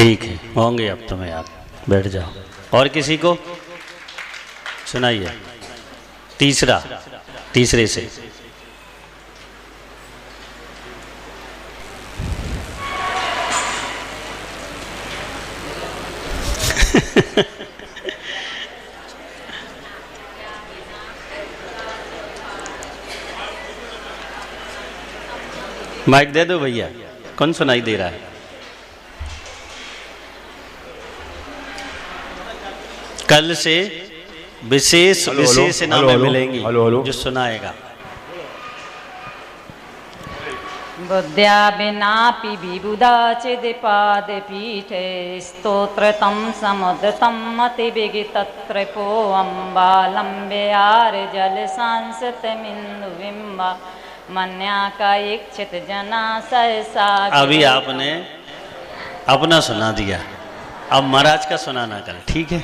ठीक है, होंगे अब तुम्हें याद। बैठ जाओ। और किसी को सुनाइए। तीसरे से। माइक दे दो भैया। कौन सुनाई दे रहा है? कल से विशेष नामें मिलेंगी जो सुनाएगा। बुद्ध्या विनापि विबुधाचिदिपाद पीठे स्तोत्रतं समुद्धतं मतिविगितत्रपो अम्बालम्ब्यार जलसांसतमिन्दुबिम्बा मन्या का इच्छित जना सहसा। अभी आपने अपना सुना दिया, अब महाराज का सुनाना कर, ठीक है?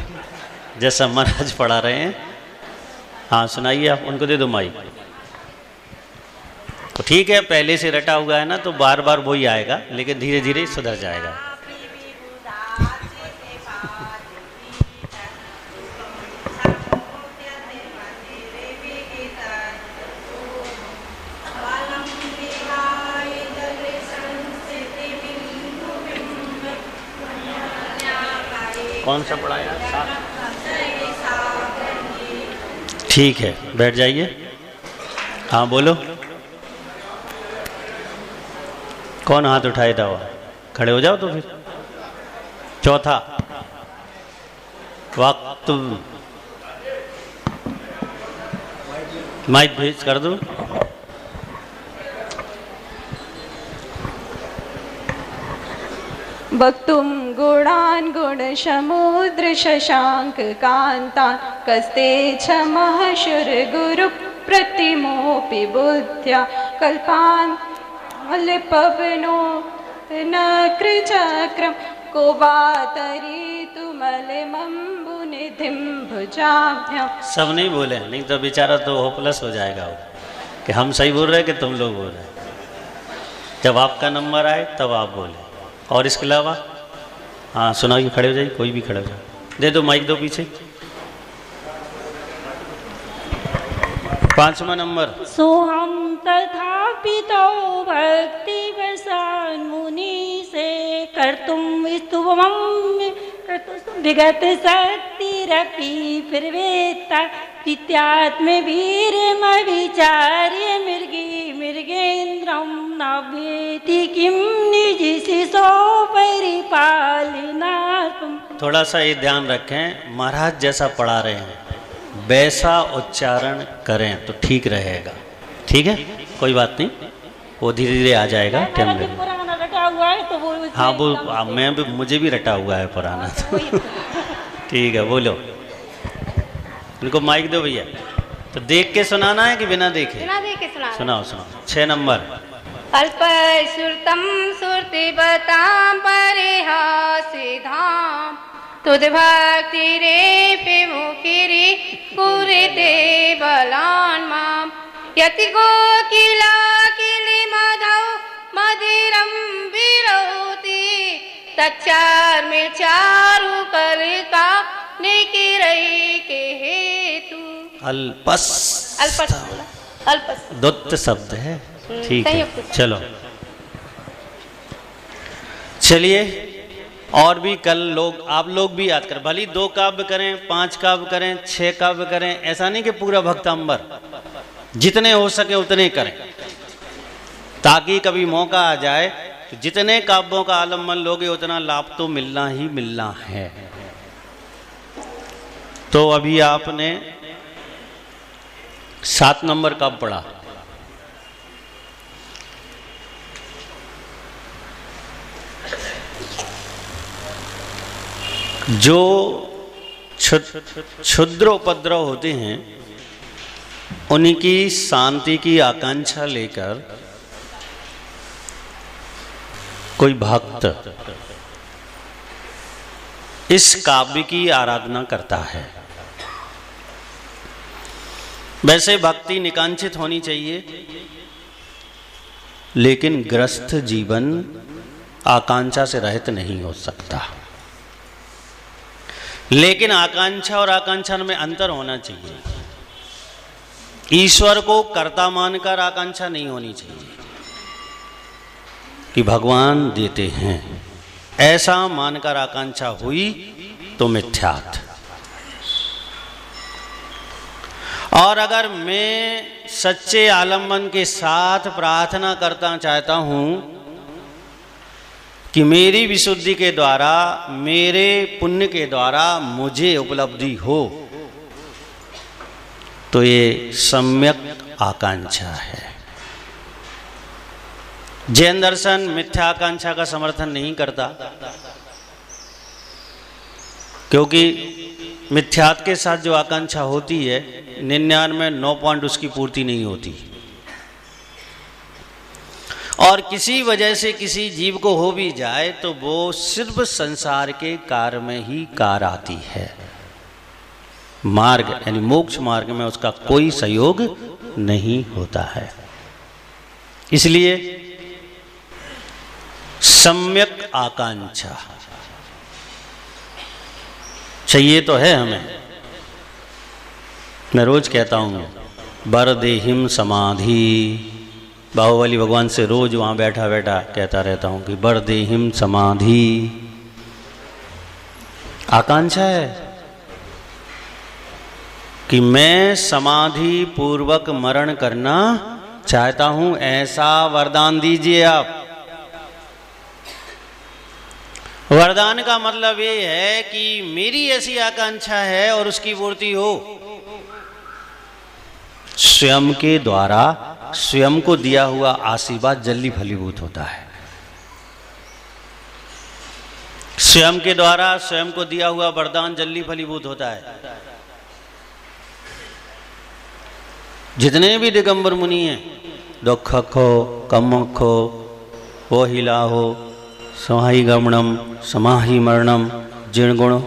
जैसा महाराज पढ़ा रहे हैं। हाँ सुनाइए आप, उनको दे दो माइक। तो ठीक है, पहले से रटा हुआ है ना, तो बार बार वही आएगा, लेकिन धीरे धीरे सुधर जाएगा। कौन सा पढ़ाया? ठीक है, बैठ जाइए। हाँ बोलो। कौन हाथ उठाए था? खड़े हो जाओ तो फिर। चौथा वक्त। माइक भेज कर दो। वक्तुं गुणान् गुणसमुद्र शशांक कान्तान् कस्ते च महशुरगुरुप्रतिमोऽपि बुद्ध्या कल्पान् मलपवनो नकृचक्रं को वा तरीतुमलमम्बुनिधिं भुजाभ्यां। सब नहीं बोले, नहीं तो बेचारा तो होपलेस हो जाएगा वो, कि हम सही बोल रहे कि तुम लोग बोल रहे। जब आपका नंबर आए तब आप बोले। और इसके अलावा हाँ सुनाइए। खड़े हो जाइए, कोई भी खड़े हो जाए। दे दो माइक, दो पीछे। 5वां नंबर। सोहम तथापि तो भक्ति वसान मुनि से कर्तुम विस्तुवम विगत शक्ति रपि फिर वेत्ता वित्यात्म वीरम विचार्य मृगी मृगेन्द्रम नवेति किम निज शिशो परिपालना। थोड़ा सा ये ध्यान रखें, महाराज जैसा पढ़ा रहे हैं वैसा उच्चारण करें तो ठीक रहेगा। ठीक है, कोई बात नहीं, वो धीरे धीरे आ जाएगा। टाइम लगेगा। हाँ वो मैं भी, मुझे भी रटा हुआ है पुराना तो। ठीक है, बोलो। उनको माइक दो भैया। तो देख के सुनाना है कि बिना देखे? बिना देखे सुनाओ। 6 नंबर। अल्प श्रुतम श्रुतिवतां परिहासिधाम तुद भक्ति रे विमुखिरी कुरुते बलान् माम यति गोकिला किलि मधौ मदिरं विरोति तच्चार्मि चारु कलिका निकिरै के हेतु। अल्पस दुत्त शब्द है। ठीक है, चलो चलिए। और भी कल लोग, आप लोग भी याद करें, भली 2 काव्य करें, 5 काव्य करें, 6 काव्य करें, ऐसा नहीं कि पूरा भक्तांबर, जितने हो सके उतने करें, ताकि कभी मौका आ जाए तो जितने काव्यों का आलम्बन लोगे उतना लाभ तो मिलना ही मिलना है। तो अभी आपने 7 नंबर काव्य पढ़ा। जो क्षुद्र उपद्रव होते हैं उनकी शांति की आकांक्षा लेकर कोई भक्त इस काव्य की आराधना करता है। वैसे भक्ति निकांक्षित होनी चाहिए, लेकिन ग्रस्त जीवन आकांक्षा से रहित नहीं हो सकता। लेकिन आकांक्षा और आकांक्षा में अंतर होना चाहिए। ईश्वर को कर्ता मानकर आकांक्षा नहीं होनी चाहिए कि भगवान देते हैं, ऐसा मानकर आकांक्षा हुई तो मिथ्यात्व। और अगर मैं सच्चे आलम्बन के साथ प्रार्थना करता चाहता हूं कि मेरी विशुद्धि के द्वारा, मेरे पुण्य के द्वारा मुझे उपलब्धि हो, तो ये सम्यक आकांक्षा है। जैन दर्शन मिथ्या आकांक्षा का समर्थन नहीं करता, क्योंकि मिथ्यात्व के साथ जो आकांक्षा होती है 99.9 उसकी पूर्ति नहीं होती, और किसी वजह से किसी जीव को हो भी जाए तो वो सिर्फ संसार के कार्य में ही कार आती है। मार्ग यानी मोक्ष मार्ग में उसका कोई सहयोग नहीं होता है। इसलिए सम्यक आकांक्षा चाहिए तो है हमें। मैं रोज कहता हूँ वरदेहिम समाधि, बाहुबली भगवान से रोज वहाँ बैठा बैठा कहता रहता हूँ कि वरदेहिम समाधि। आकांक्षा है कि मैं समाधि पूर्वक मरण करना चाहता हूँ, ऐसा वरदान दीजिए आप। वरदान का मतलब ये है कि मेरी ऐसी आकांक्षा है और उसकी पूर्ति हो। स्वयं के द्वारा स्वयं को दिया हुआ आशीर्वाद जल्दी फलीभूत होता है। स्वयं के द्वारा स्वयं को दिया हुआ वरदान जल्दी फलीभूत होता है। जितने भी दिगंबर मुनि हैं, दुखखो कमखो वो हिला हो समाहि गमनम समाहि मरणम जीर्णगुण,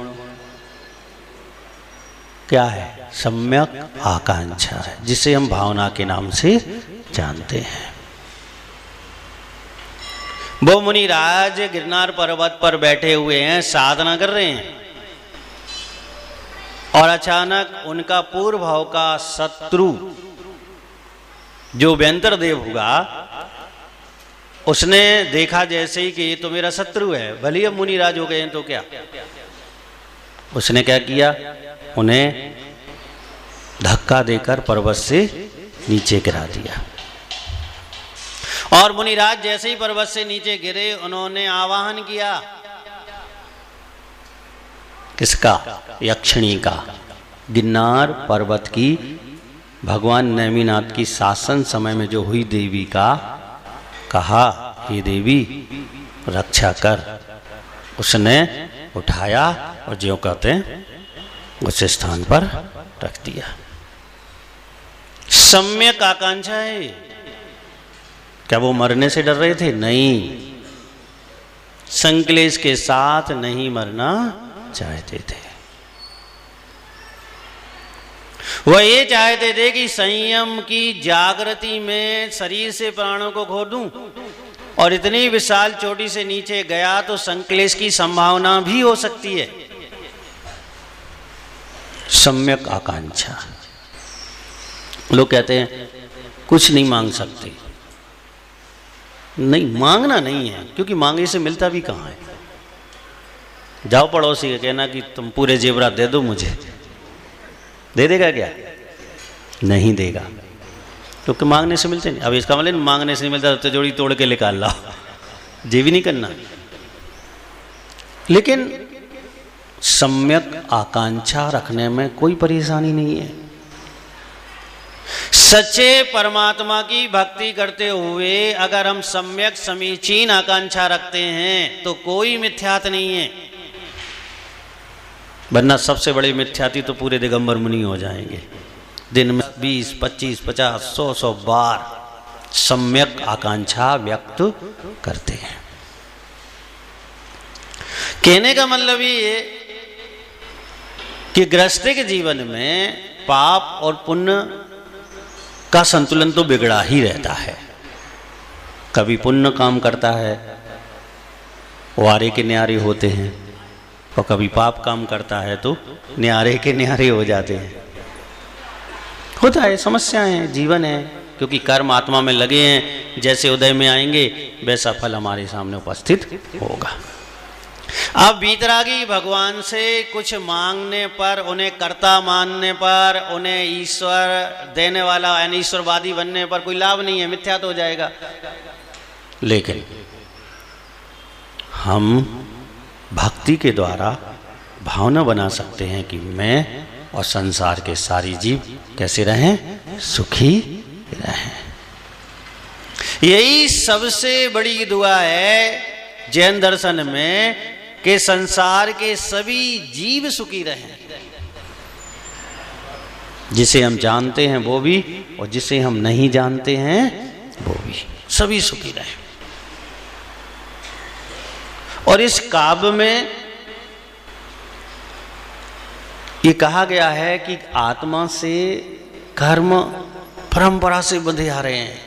क्या है? सम्यक आकांक्षा है, जिसे हम भावना के नाम से जानते हैं। वो मुनिराज गिरनार पर्वत पर बैठे हुए हैं, साधना कर रहे हैं, और अचानक उनका पूर्व भाव का शत्रु जो व्यंतर देव हुआ, उसने देखा जैसे ही कि ये तो मेरा शत्रु है, भले ही अब मुनिराज हो गए हैं तो क्या। उसने क्या किया? उन्हें धक्का देकर पर्वत से नीचे गिरा दिया। और मुनिराज जैसे ही पर्वत से नीचे गिरे, उन्होंने आवाहन किया किसका? यक्षिणी का। गिरनार पर्वत की भगवान नेमिनाथ की शासन समय में जो हुई देवी का कहा, हे देवी रक्षा कर। उसने उठाया और ज्यों कहते उस स्थान पर रख दिया। सम्यक आकांक्षा है। क्या वो मरने से डर रहे थे? नहीं, संक्लेश के साथ नहीं मरना चाहते थे। वह ये चाहते थे कि संयम की जागृति में शरीर से प्राणों को खो दूं, और इतनी विशाल चोटी से नीचे गया तो संक्लेश की संभावना भी हो सकती है। सम्यक आकांक्षा। लोग कहते हैं कुछ नहीं मांग सकते। नहीं, मांगना नहीं है, क्योंकि मांगे से मिलता भी कहाँ है। जाओ पड़ोसी के कहना कि तुम पूरे जेवरात दे दो मुझे, दे देगा क्या? नहीं देगा, क्योंकि मांगने से मिलते नहीं। अब इसका मतलब मांगने से नहीं मिलता तो जोड़ी तोड़ के निकाल लाओ, ये भी नहीं करना। लेकिन सम्यक आकांक्षा रखने में कोई परेशानी नहीं है। सच्चे परमात्मा की भक्ति करते हुए अगर हम सम्यक समीचीन आकांक्षा रखते हैं तो कोई मिथ्यात नहीं है, वरना सबसे बड़े मिथ्याती तो पूरे दिगंबर मुनि हो जाएंगे। दिन में 20, 25, 50, 100 बार सम्यक आकांक्षा व्यक्त करते हैं। कहने का मतलब ये कि गृहस्थी के जीवन में पाप और पुण्य का संतुलन तो बिगड़ा ही रहता है। कभी पुण्य काम करता है, वो आरे के न्यारे होते हैं, और कभी पाप काम करता है तो न्यारे के न्यारे हो जाते हैं। होता है, समस्याएं हैं, जीवन है, क्योंकि कर्म आत्मा में लगे हैं। जैसे उदय में आएंगे वैसा फल हमारे सामने उपस्थित होगा। अब वीतरागी भगवान से कुछ मांगने पर, उन्हें कर्ता मानने पर, उन्हें ईश्वर देने वाला यानी ईश्वरवादी बनने पर कोई लाभ नहीं है, मिथ्या तो हो जाएगा। लेकिन हम भक्ति के द्वारा भावना बना सकते हैं कि मैं और संसार के सारी जीव कैसे रहें, सुखी रहें। यही सबसे बड़ी दुआ है जैन दर्शन में कि संसार के सभी जीव सुखी रहें, जिसे हम जानते हैं वो भी और जिसे हम नहीं जानते हैं वो भी, सभी सुखी रहें। और इस काव्य में ये कहा गया है कि आत्मा से कर्म परंपरा से बंधे आ रहे हैं।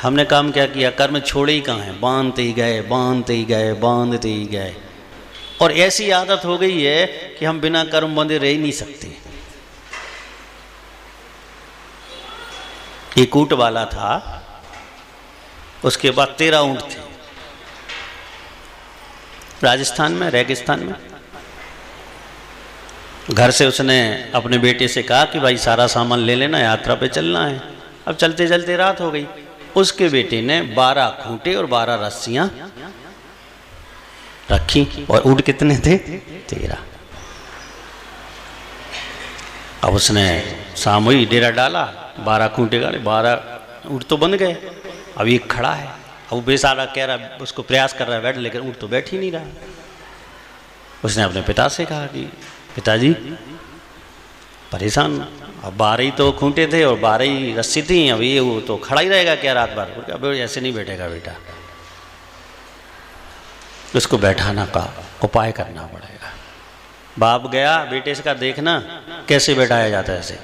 हमने काम क्या किया, कर्म छोड़े ही कहाँ हैं, बांधते ही गए, बांधते ही गए, बांधते ही गए। और ऐसी आदत हो गई है कि हम बिना कर्म बंधे रह ही नहीं सकते। एक ऊंट वाला था, उसके बाद 13 ऊंट थे राजस्थान में, रेगिस्तान में। घर से उसने अपने बेटे से कहा कि भाई सारा सामान ले लेना, यात्रा पे चलना है। अब चलते चलते रात हो गई। उसके बेटे ने 12 खूंटे और 12 रस्सियां रखी, और ऊंट कितने थे, 13। अब उसने शाम हुई, डेरा डाला, 12 खूंटे गाड़े, 12 ऊंट तो बन गए। अब एक खड़ा है, अब बेचारा कह रहा, उसको प्रयास कर रहा है बैठ, लेकिन ऊंट तो बैठ ही नहीं रहा। उसने अपने पिता से कहा कि पिताजी परेशान, अब 12 ही तो खूंटे थे और 12 ही रस्सी थी, अब ये वो तो खड़ा ही रहेगा क्या रात भर? अब ऐसे नहीं बैठेगा बेटा, उसको बैठाना का उपाय करना पड़ेगा। बाप गया, बेटे से कहा देखना कैसे बैठाया जाता है ऐसे।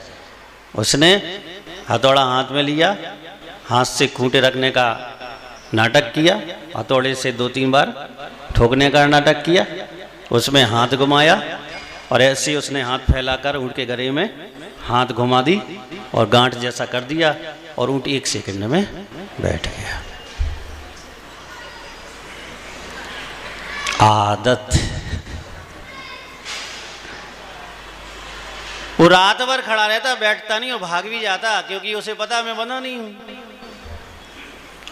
उसने हथौड़ा हाथ में लिया, हाथ से खूंटे रखने का नाटक किया, हथौड़े से 2-3 बार ठोकने का नाटक किया, उसमें हाथ घुमाया और ऐसे ही उसने हाथ फैलाकर ऊँट के गले में हाथ घुमा दी और गांठ जैसा कर दिया, और ऊँट 1 सेकंड में बैठ गया। आदत। वो रात भर खड़ा रहता, बैठता नहीं और भाग भी जाता, क्योंकि उसे पता मैं बंधा नहीं हूं।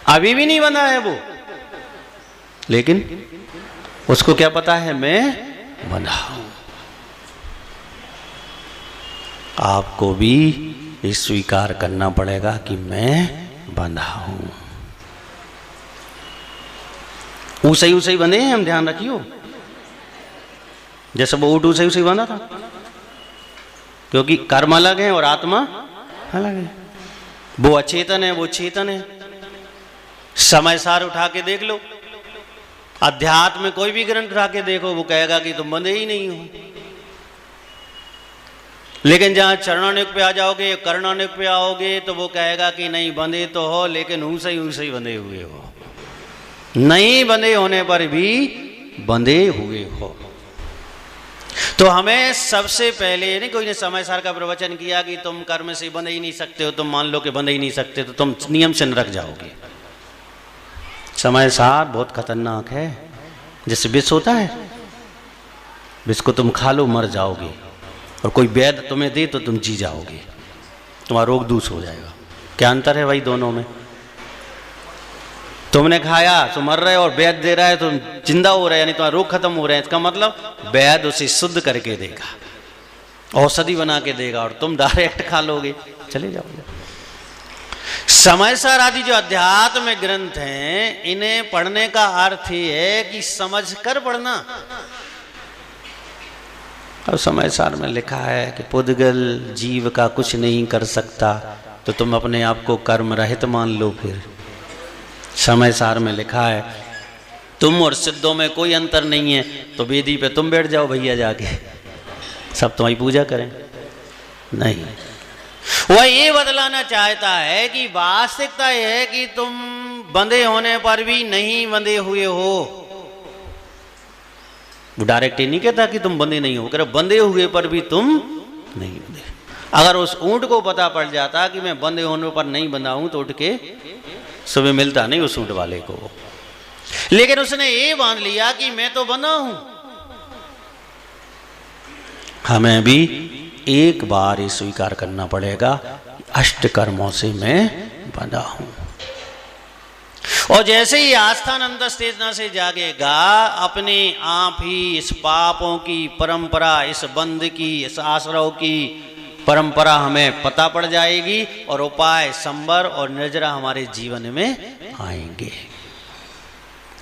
अभी भी नहीं बंधा है वो, लेकिन उसको क्या पता है, मैं बंधा हूं। आपको भी ये स्वीकार करना पड़ेगा कि मैं बंधा हूं। ऊसे ही बंधे हैं हम, ध्यान रखियो। जैसे वो ऊँट ऊसे ही बंधा था, क्योंकि कर्म अलग है और आत्मा अलग है। वो अचेतन है, वो चेतन है। समय सार उठा के देख लो, अध्यात्म में कोई भी ग्रंथ उठा के देखो, वो कहेगा कि तुम बंधे ही नहीं हो। लेकिन जहां चरणानुग पे आ जाओगे, करणानुग पे आओगे, तो वो कहेगा कि नहीं बंधे तो हो, लेकिन ऊंसे ही बंधे हुए हो। नहीं बंधे होने पर भी बंधे हुए हो। तो हमें सबसे पहले, नहीं कोई ने समय सार का प्रवचन किया कि तुम कर्म से बंध ही नहीं सकते हो, तुम मान लो कि बंध ही नहीं सकते, तो तुम नियम से नरक जाओगे। समय सार बहुत खतरनाक है, जैसे विष होता है, विष को तुम खा लो मर जाओगे, और कोई वैद्य तुम्हें दे तो तुम जी जाओगे, तुम्हारा रोग दूर हो जाएगा। क्या अंतर है भाई दोनों में? तुमने खाया तो मर रहे, और वैद्य दे रहा है तो जिंदा हो रहा है, यानी तुम्हारा रोग खत्म हो रहा है। इसका मतलब वैद्य उसे शुद्ध करके देगा, औषधि बना के देगा, और तुम डायरेक्ट खा लोगे, चले जाओगे। समय सार आदि जो अध्यात्म ग्रंथ हैं, इन्हें पढ़ने का अर्थ ये है कि समझ कर पढ़ना। अब समय सार में लिखा है कि पुद्गल जीव का कुछ नहीं कर सकता, तो तुम अपने आप को कर्म रहित मान लो। फिर समय सार में लिखा है तुम और सिद्धों में कोई अंतर नहीं है, तो वेदी पे तुम बैठ जाओ भैया जाके, सब तुम्हारी पूजा करें। नहीं, वह ये बदलाना चाहता है कि वास्तविकता यह है कि तुम बंधे होने पर भी नहीं बंधे हुए हो। वो डायरेक्ट ही नहीं कहता कि तुम बंधे नहीं हो, कह रहे बंधे हुए पर भी तुम नहीं बंधे। अगर उस ऊंट को पता पड़ जाता कि मैं बंधे होने पर नहीं बंधा हूं तो उठ के सुबह मिलता नहीं उस ऊंट वाले को। लेकिन उसने ये बांध लिया कि मैं तो बंधा हूं। हमें भी एक बार ये स्वीकार करना पड़ेगा, अष्ट कर्मों से मैं बंधा हूं। और जैसे ही आस्थानंद चेतना से जागेगा, अपने आप ही इस पापों की परंपरा, इस बंध की, इस आश्रव की परंपरा हमें पता पड़ जाएगी और उपाय, संबर और निर्जरा हमारे जीवन में आएंगे।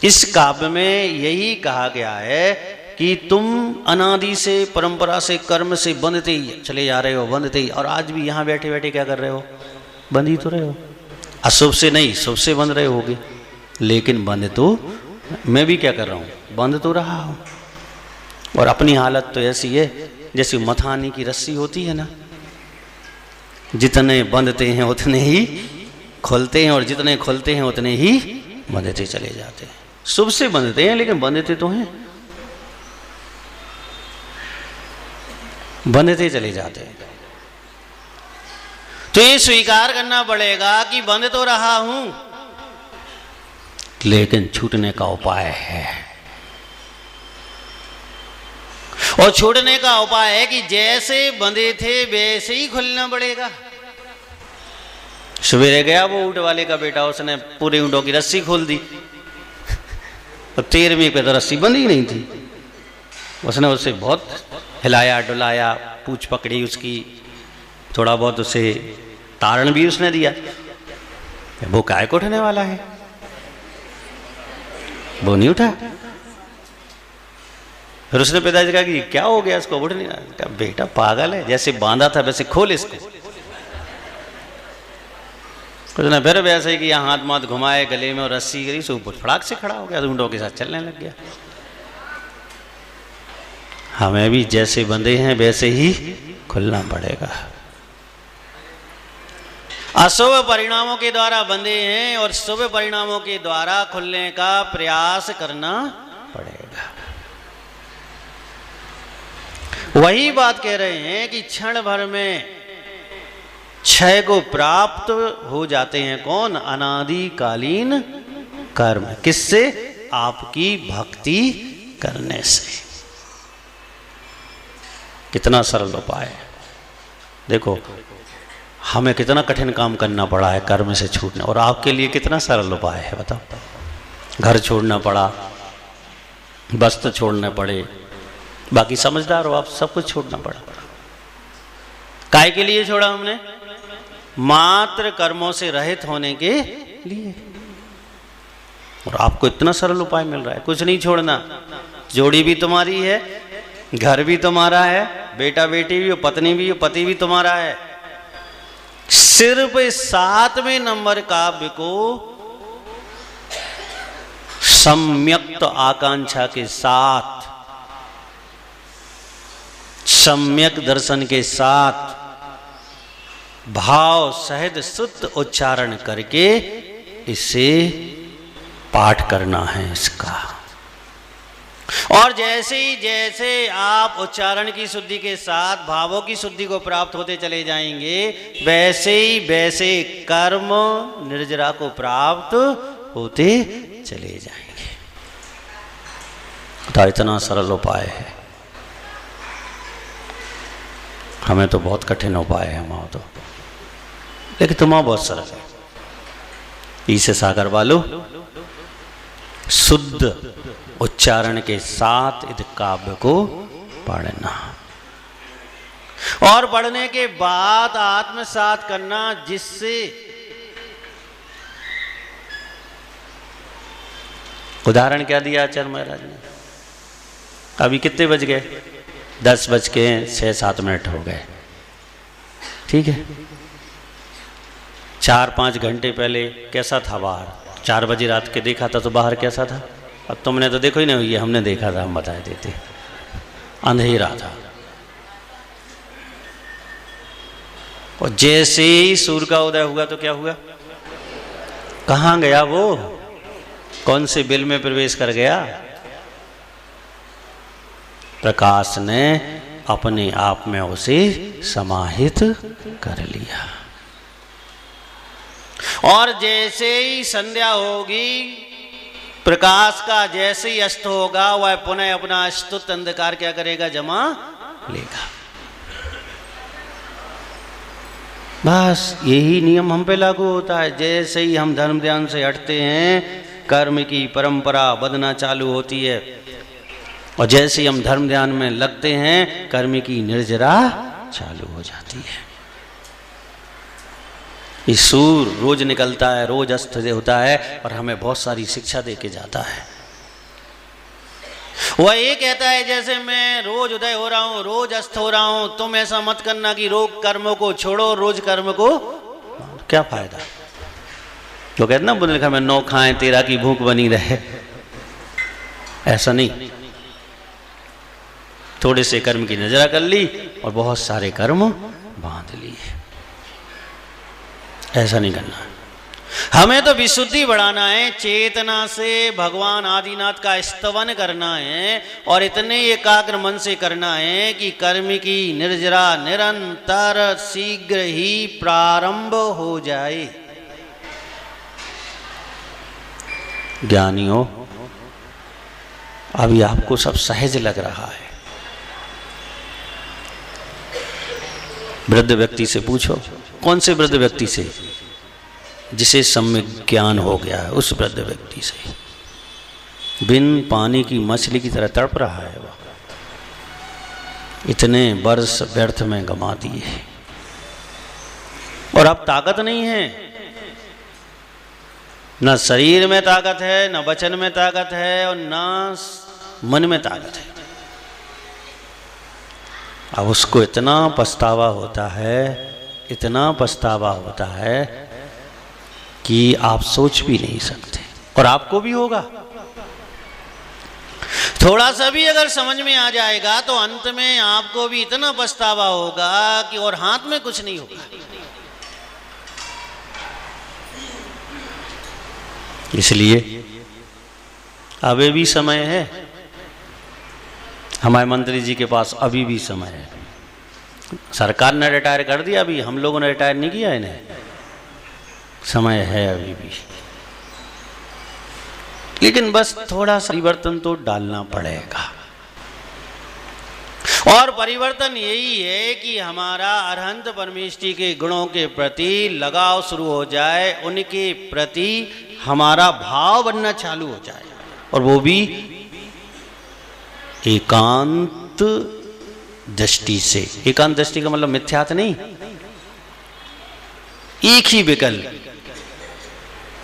इस काव्य में यही कहा गया है कि तुम अनादि से, परंपरा से, कर्म से बंधते ही चले जा रहे हो, बंधते ही। और आज भी यहाँ बैठे बैठे क्या कर रहे हो? बंध ही तो रहे हो। अशुभ से नहीं, शुभ से बंध रहे होगे, लेकिन बंध तो मैं भी क्या कर रहा हूँ? बंध तो रहा हूँ। और अपनी हालत तो ऐसी है जैसे मथानी की रस्सी होती है ना, जितने बंधते हैं उतने ही खुलते हैं और जितने खुलते हैं उतने ही बंधते चले जाते हैं। शुभ से बंधते हैं लेकिन बंधते तो हैं, बंधते चले जाते हैं। तो ये स्वीकार करना पड़ेगा कि बंध तो रहा हूं लेकिन छूटने का उपाय है। और छूटने का उपाय है कि जैसे बंधे थे वैसे ही खुलना पड़ेगा। सवेरे गया वो ऊंट वाले का बेटा, उसने पूरे ऊंटों की रस्सी खोल दी। तो 13वें पे तो रस्सी बंधी नहीं थी। उसने उसे बहुत हिलाया डुलाया, पूंछ पकड़ी उसकी, थोड़ा बहुत उसे तारण भी उसने दिया। वो काय को उठने वाला है, वो नहीं उठा। फिर उसने पिताजी कहा कि क्या हो गया इसको, उठ नहीं रहा। क्या बेटा पागल है, जैसे बांधा था वैसे खोल इसको। उसने फिर वैसे ही कि यहाँ हाथ माथ घुमाए, गले में और रस्सी करी, सो फड़ाक से खड़ा हो गया, ऊंटों के साथ चलने लग गया। हमें भी जैसे बंधे हैं वैसे ही खुलना पड़ेगा। अशुभ परिणामों के द्वारा बंधे हैं और शुभ परिणामों के द्वारा खुलने का प्रयास करना पड़ेगा। वही बात कह रहे हैं कि क्षण भर में क्षय को प्राप्त हो जाते हैं। कौन? अनादिकालीन कर्म। किससे? आपकी भक्ति करने से। कितना सरल उपाय है। देखो हमें कितना कठिन काम करना पड़ा है कर्म से छूटने, और आपके लिए कितना सरल उपाय है बताओ। घर छोड़ना पड़ा, वस्त्र छोड़ने पड़े, बाकी समझदार हो आप, सब कुछ छोड़ना पड़ा। काय के लिए छोड़ा हमने? मात्र कर्मों से रहित होने के लिए। और आपको इतना सरल उपाय मिल रहा है, कुछ नहीं छोड़ना। जोड़ी भी तुम्हारी है, घर भी तुम्हारा है, बेटा बेटी भी हो, पत्नी भी हो, पति भी तुम्हारा है। सिर्फ 7वें नंबर काव्य को सम्यक्त आकांक्षा के साथ, सम्यक दर्शन के साथ, भाव सहित शुद्ध उच्चारण करके इसे पाठ करना है इसका। और जैसे ही जैसे आप उच्चारण की शुद्धि के साथ भावों की शुद्धि को प्राप्त होते चले जाएंगे, वैसे ही वैसे कर्म निर्जरा को प्राप्त होते चले जाएंगे। तो इतना सरल उपाय है। हमें तो बहुत कठिन उपाय है हमारा तो, लेकिन तुम्हारा बहुत सरल है। इसे सागर वालों शुद्ध उच्चारण के साथ इस काव्य को पढ़ना, और पढ़ने के बाद आत्मसात करना, जिससे उदाहरण क्या दिया आचार्य महाराज ने? अभी कितने बज गए? 10:06-7 हो गए। ठीक है, 4-5 घंटे पहले कैसा था बाहर? 4 बजे रात के देखा था तो बाहर कैसा था? अब तुमने तो देखो ही नहीं, ये हमने देखा था, हम बताए देते। अंधेरा था। और जैसे ही सूर्य का उदय हुआ तो क्या हुआ? कहाँ गया वो? कौन से बिल में प्रवेश कर गया? प्रकाश ने अपने आप में उसे समाहित कर लिया। और जैसे ही संध्या होगी, प्रकाश का जैसे ही अस्त होगा, वह पुनः अपना अस्तुत अंधकार क्या करेगा, जमा लेगा। बस यही नियम हम पे लागू होता है। जैसे ही हम धर्म ध्यान से हटते हैं, कर्म की परंपरा बदना चालू होती है, और जैसे ही हम धर्म ध्यान में लगते हैं, कर्म की निर्जरा चालू हो जाती है। ये सूर्य रोज निकलता है, रोज अस्त होता है, और हमें बहुत सारी शिक्षा दे के जाता है। वह ये कहता है, जैसे मैं रोज उदय हो रहा हूं, रोज अस्त हो रहा हूं, तुम ऐसा मत करना कि रोज कर्मों को छोड़ो, रोज कर्म को, क्या फायदा। तो कहते ना बुंदेलखंड में 9 खाएं 13 की भूख बनी रहे। ऐसा नहीं, थोड़े से कर्म की नजरा कर ली और बहुत सारे कर्म बांध लिए। ऐसा नहीं करना। हमें तो विशुद्धि बढ़ाना है, चेतना से भगवान आदिनाथ का स्तवन करना है, और इतने एकाग्र मन से करना है कि कर्म की निर्जरा निरंतर शीघ्र ही प्रारंभ हो जाए। ज्ञानियों, अभी आपको सब सहज लग रहा है। वृद्ध व्यक्ति से पूछो, कौन से वृद्ध व्यक्ति से, जिसे सम्यक ज्ञान हो गया है, उस वृद्ध व्यक्ति से। बिन पानी की मछली की तरह तड़प रहा है वह, इतने वर्ष व्यर्थ में गंवा दिए, और अब ताकत नहीं है, न शरीर में ताकत है, न वचन में ताकत है, और न मन में ताकत है। अब उसको इतना पछतावा होता है, इतना पछतावा होता है कि आप सोच भी नहीं सकते, और आपको भी होगा। थोड़ा सा भी अगर समझ में आ जाएगा तो अंत में आपको भी इतना पछतावा होगा कि और हाथ में कुछ नहीं होगा। इसलिए अभी भी समय है, हमारे मंत्री जी के पास अभी भी समय है। सरकार ने रिटायर कर दिया, अभी हम लोगों ने रिटायर नहीं किया इन्हें, समय है अभी भी। लेकिन बस थोड़ा सा परिवर्तन तो डालना पड़ेगा, और परिवर्तन यही है कि हमारा अरहंत परमेष्टि के गुणों के प्रति लगाव शुरू हो जाए, उनके प्रति हमारा भाव बनना चालू हो जाए, और वो भी एकांत दृष्टि से। एकांत दृष्टि का मतलब मिथ्यात नहीं, एक ही विकल्प,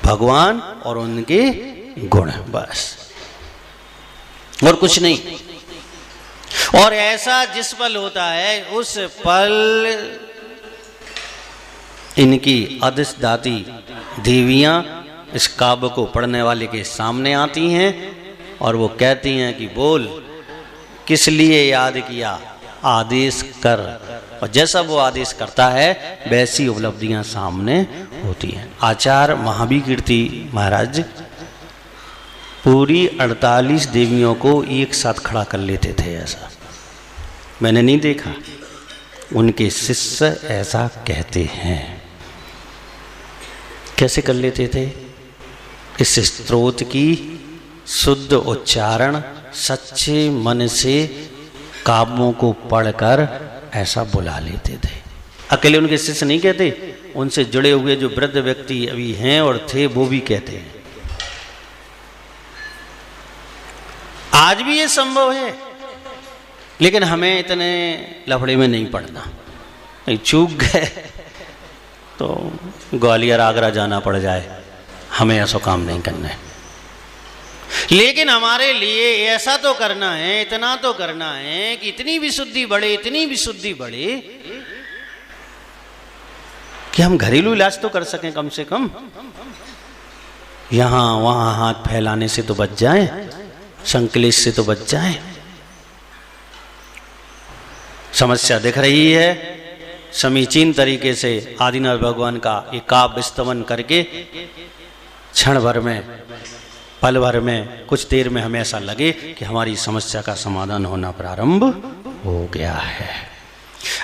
भगवान और उनके गुण, बस, और कुछ नहीं। और ऐसा जिस पल होता है, उस पल इनकी अधिष्ठात्री देवियां इस काव्य को पढ़ने वाले के सामने आती हैं, और वो कहती हैं कि बोल, किस लिए याद किया, आदेश कर। और जैसा वो आदेश करता है, वैसी उपलब्धियां सामने होती हैं। आचार्य महावीर कीर्ति महाराज पूरी 48 देवियों को एक साथ खड़ा कर लेते थे। ऐसा मैंने नहीं देखा, उनके शिष्य ऐसा कहते हैं। कैसे कर लेते थे? इस स्तोत्र की शुद्ध उच्चारण सच्चे मन से काव्यों को पढ़कर ऐसा बुला लेते थे। अकेले उनके शिष्य नहीं कहते, उनसे जुड़े हुए जो वृद्ध व्यक्ति अभी हैं और थे, वो भी कहते हैं। आज भी ये संभव है, लेकिन हमें इतने लफड़े में नहीं पड़ना। चूक गए तो ग्वालियर आगरा जाना पड़ जाए, हमें ऐसा काम नहीं करना है। लेकिन हमारे लिए ऐसा तो करना है, इतना तो करना है कि इतनी विशुद्धि बढ़े, इतनी विशुद्धि बढ़े कि हम घरेलू इलाज तो कर सकें कम से कम। यहां वहां हाथ फैलाने से तो बच जाएं, संकलेश से तो बच जाएं। समस्या दिख रही है, समीचीन तरीके से आदिनाथ भगवान का एक काव्य स्तवन करके क्षण भर में पल भर में, कुछ देर में हमें ऐसा लगे कि हमारी समस्या का समाधान होना प्रारंभ हो गया है।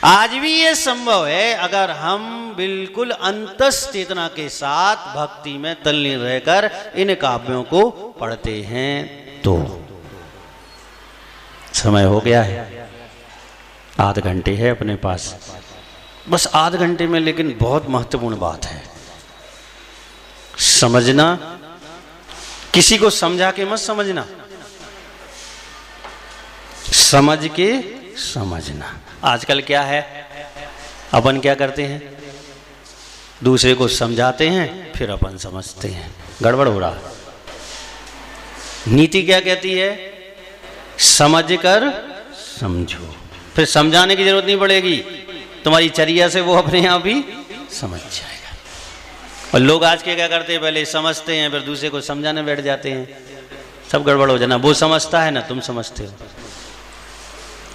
आज भी ये संभव है अगर हम बिल्कुल अंतस चेतना के साथ भक्ति में तल्लीन रहकर इन काव्यों को पढ़ते हैं तो। समय हो गया है, आध घंटे है अपने पास, बस आध घंटे में, लेकिन बहुत महत्वपूर्ण बात है समझना। किसी को समझा के मत समझना, समझ के समझना। आजकल क्या है, अपन क्या करते हैं, दूसरे को समझाते हैं फिर अपन समझते हैं, गड़बड़ हो रहा। नीति क्या कहती है, समझ कर समझो, फिर समझाने की जरूरत नहीं पड़ेगी, तुम्हारी चर्या से वो अपने आप ही समझ जाएगा। और लोग आज के क्या करते हैं, पहले समझते हैं फिर दूसरे को समझाने बैठ जाते हैं, सब गड़बड़ हो जाना। वो समझता है ना तुम समझते हो,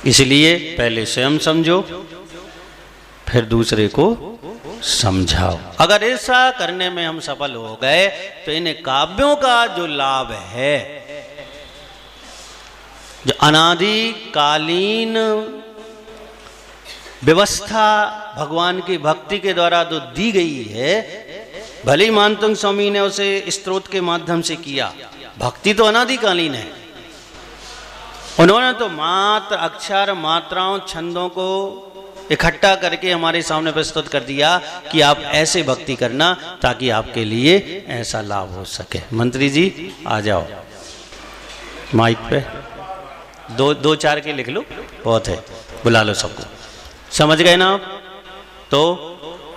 इसलिए पहले स्वयं समझो फिर दूसरे को समझाओ। अगर ऐसा करने में हम सफल हो गए तो इन काव्यों का जो लाभ है, जो अनादिकालीन व्यवस्था भगवान की भक्ति के द्वारा जो दी गई है, भले ही मानतंग स्वामी ने उसे स्तोत्र के माध्यम से किया, भक्ति तो अनादिकालीन है। उन्होंने तो मात्र अक्षर मात्राओं छंदों को इकट्ठा करके हमारे सामने प्रस्तुत कर दिया कि आप ऐसे भक्ति करना ताकि आपके लिए ऐसा लाभ हो सके। मंत्री जी आ जाओ माइक पे, दो चार के लिख लो, बहुत है, बुला लो सबको। समझ गए ना आप? तो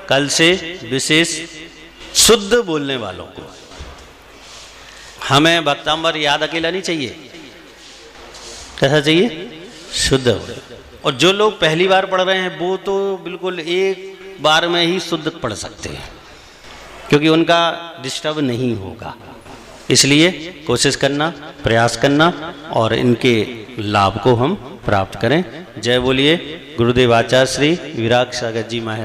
कल से विशेष शुद्ध बोलने वालों को, हमें भक्तांबर याद अकेला नहीं चाहिए, कैसा चाहिए, शुद्ध। और जो लोग पहली बार पढ़ रहे हैं वो तो बिल्कुल एक बार में ही शुद्ध पढ़ सकते हैं, क्योंकि उनका डिस्टर्ब नहीं होगा। इसलिए कोशिश करना, प्रयास करना और इनके लाभ को हम प्राप्त करें। जय बोलिए गुरुदेव आचार्य श्री विराग सागर जी महाराज।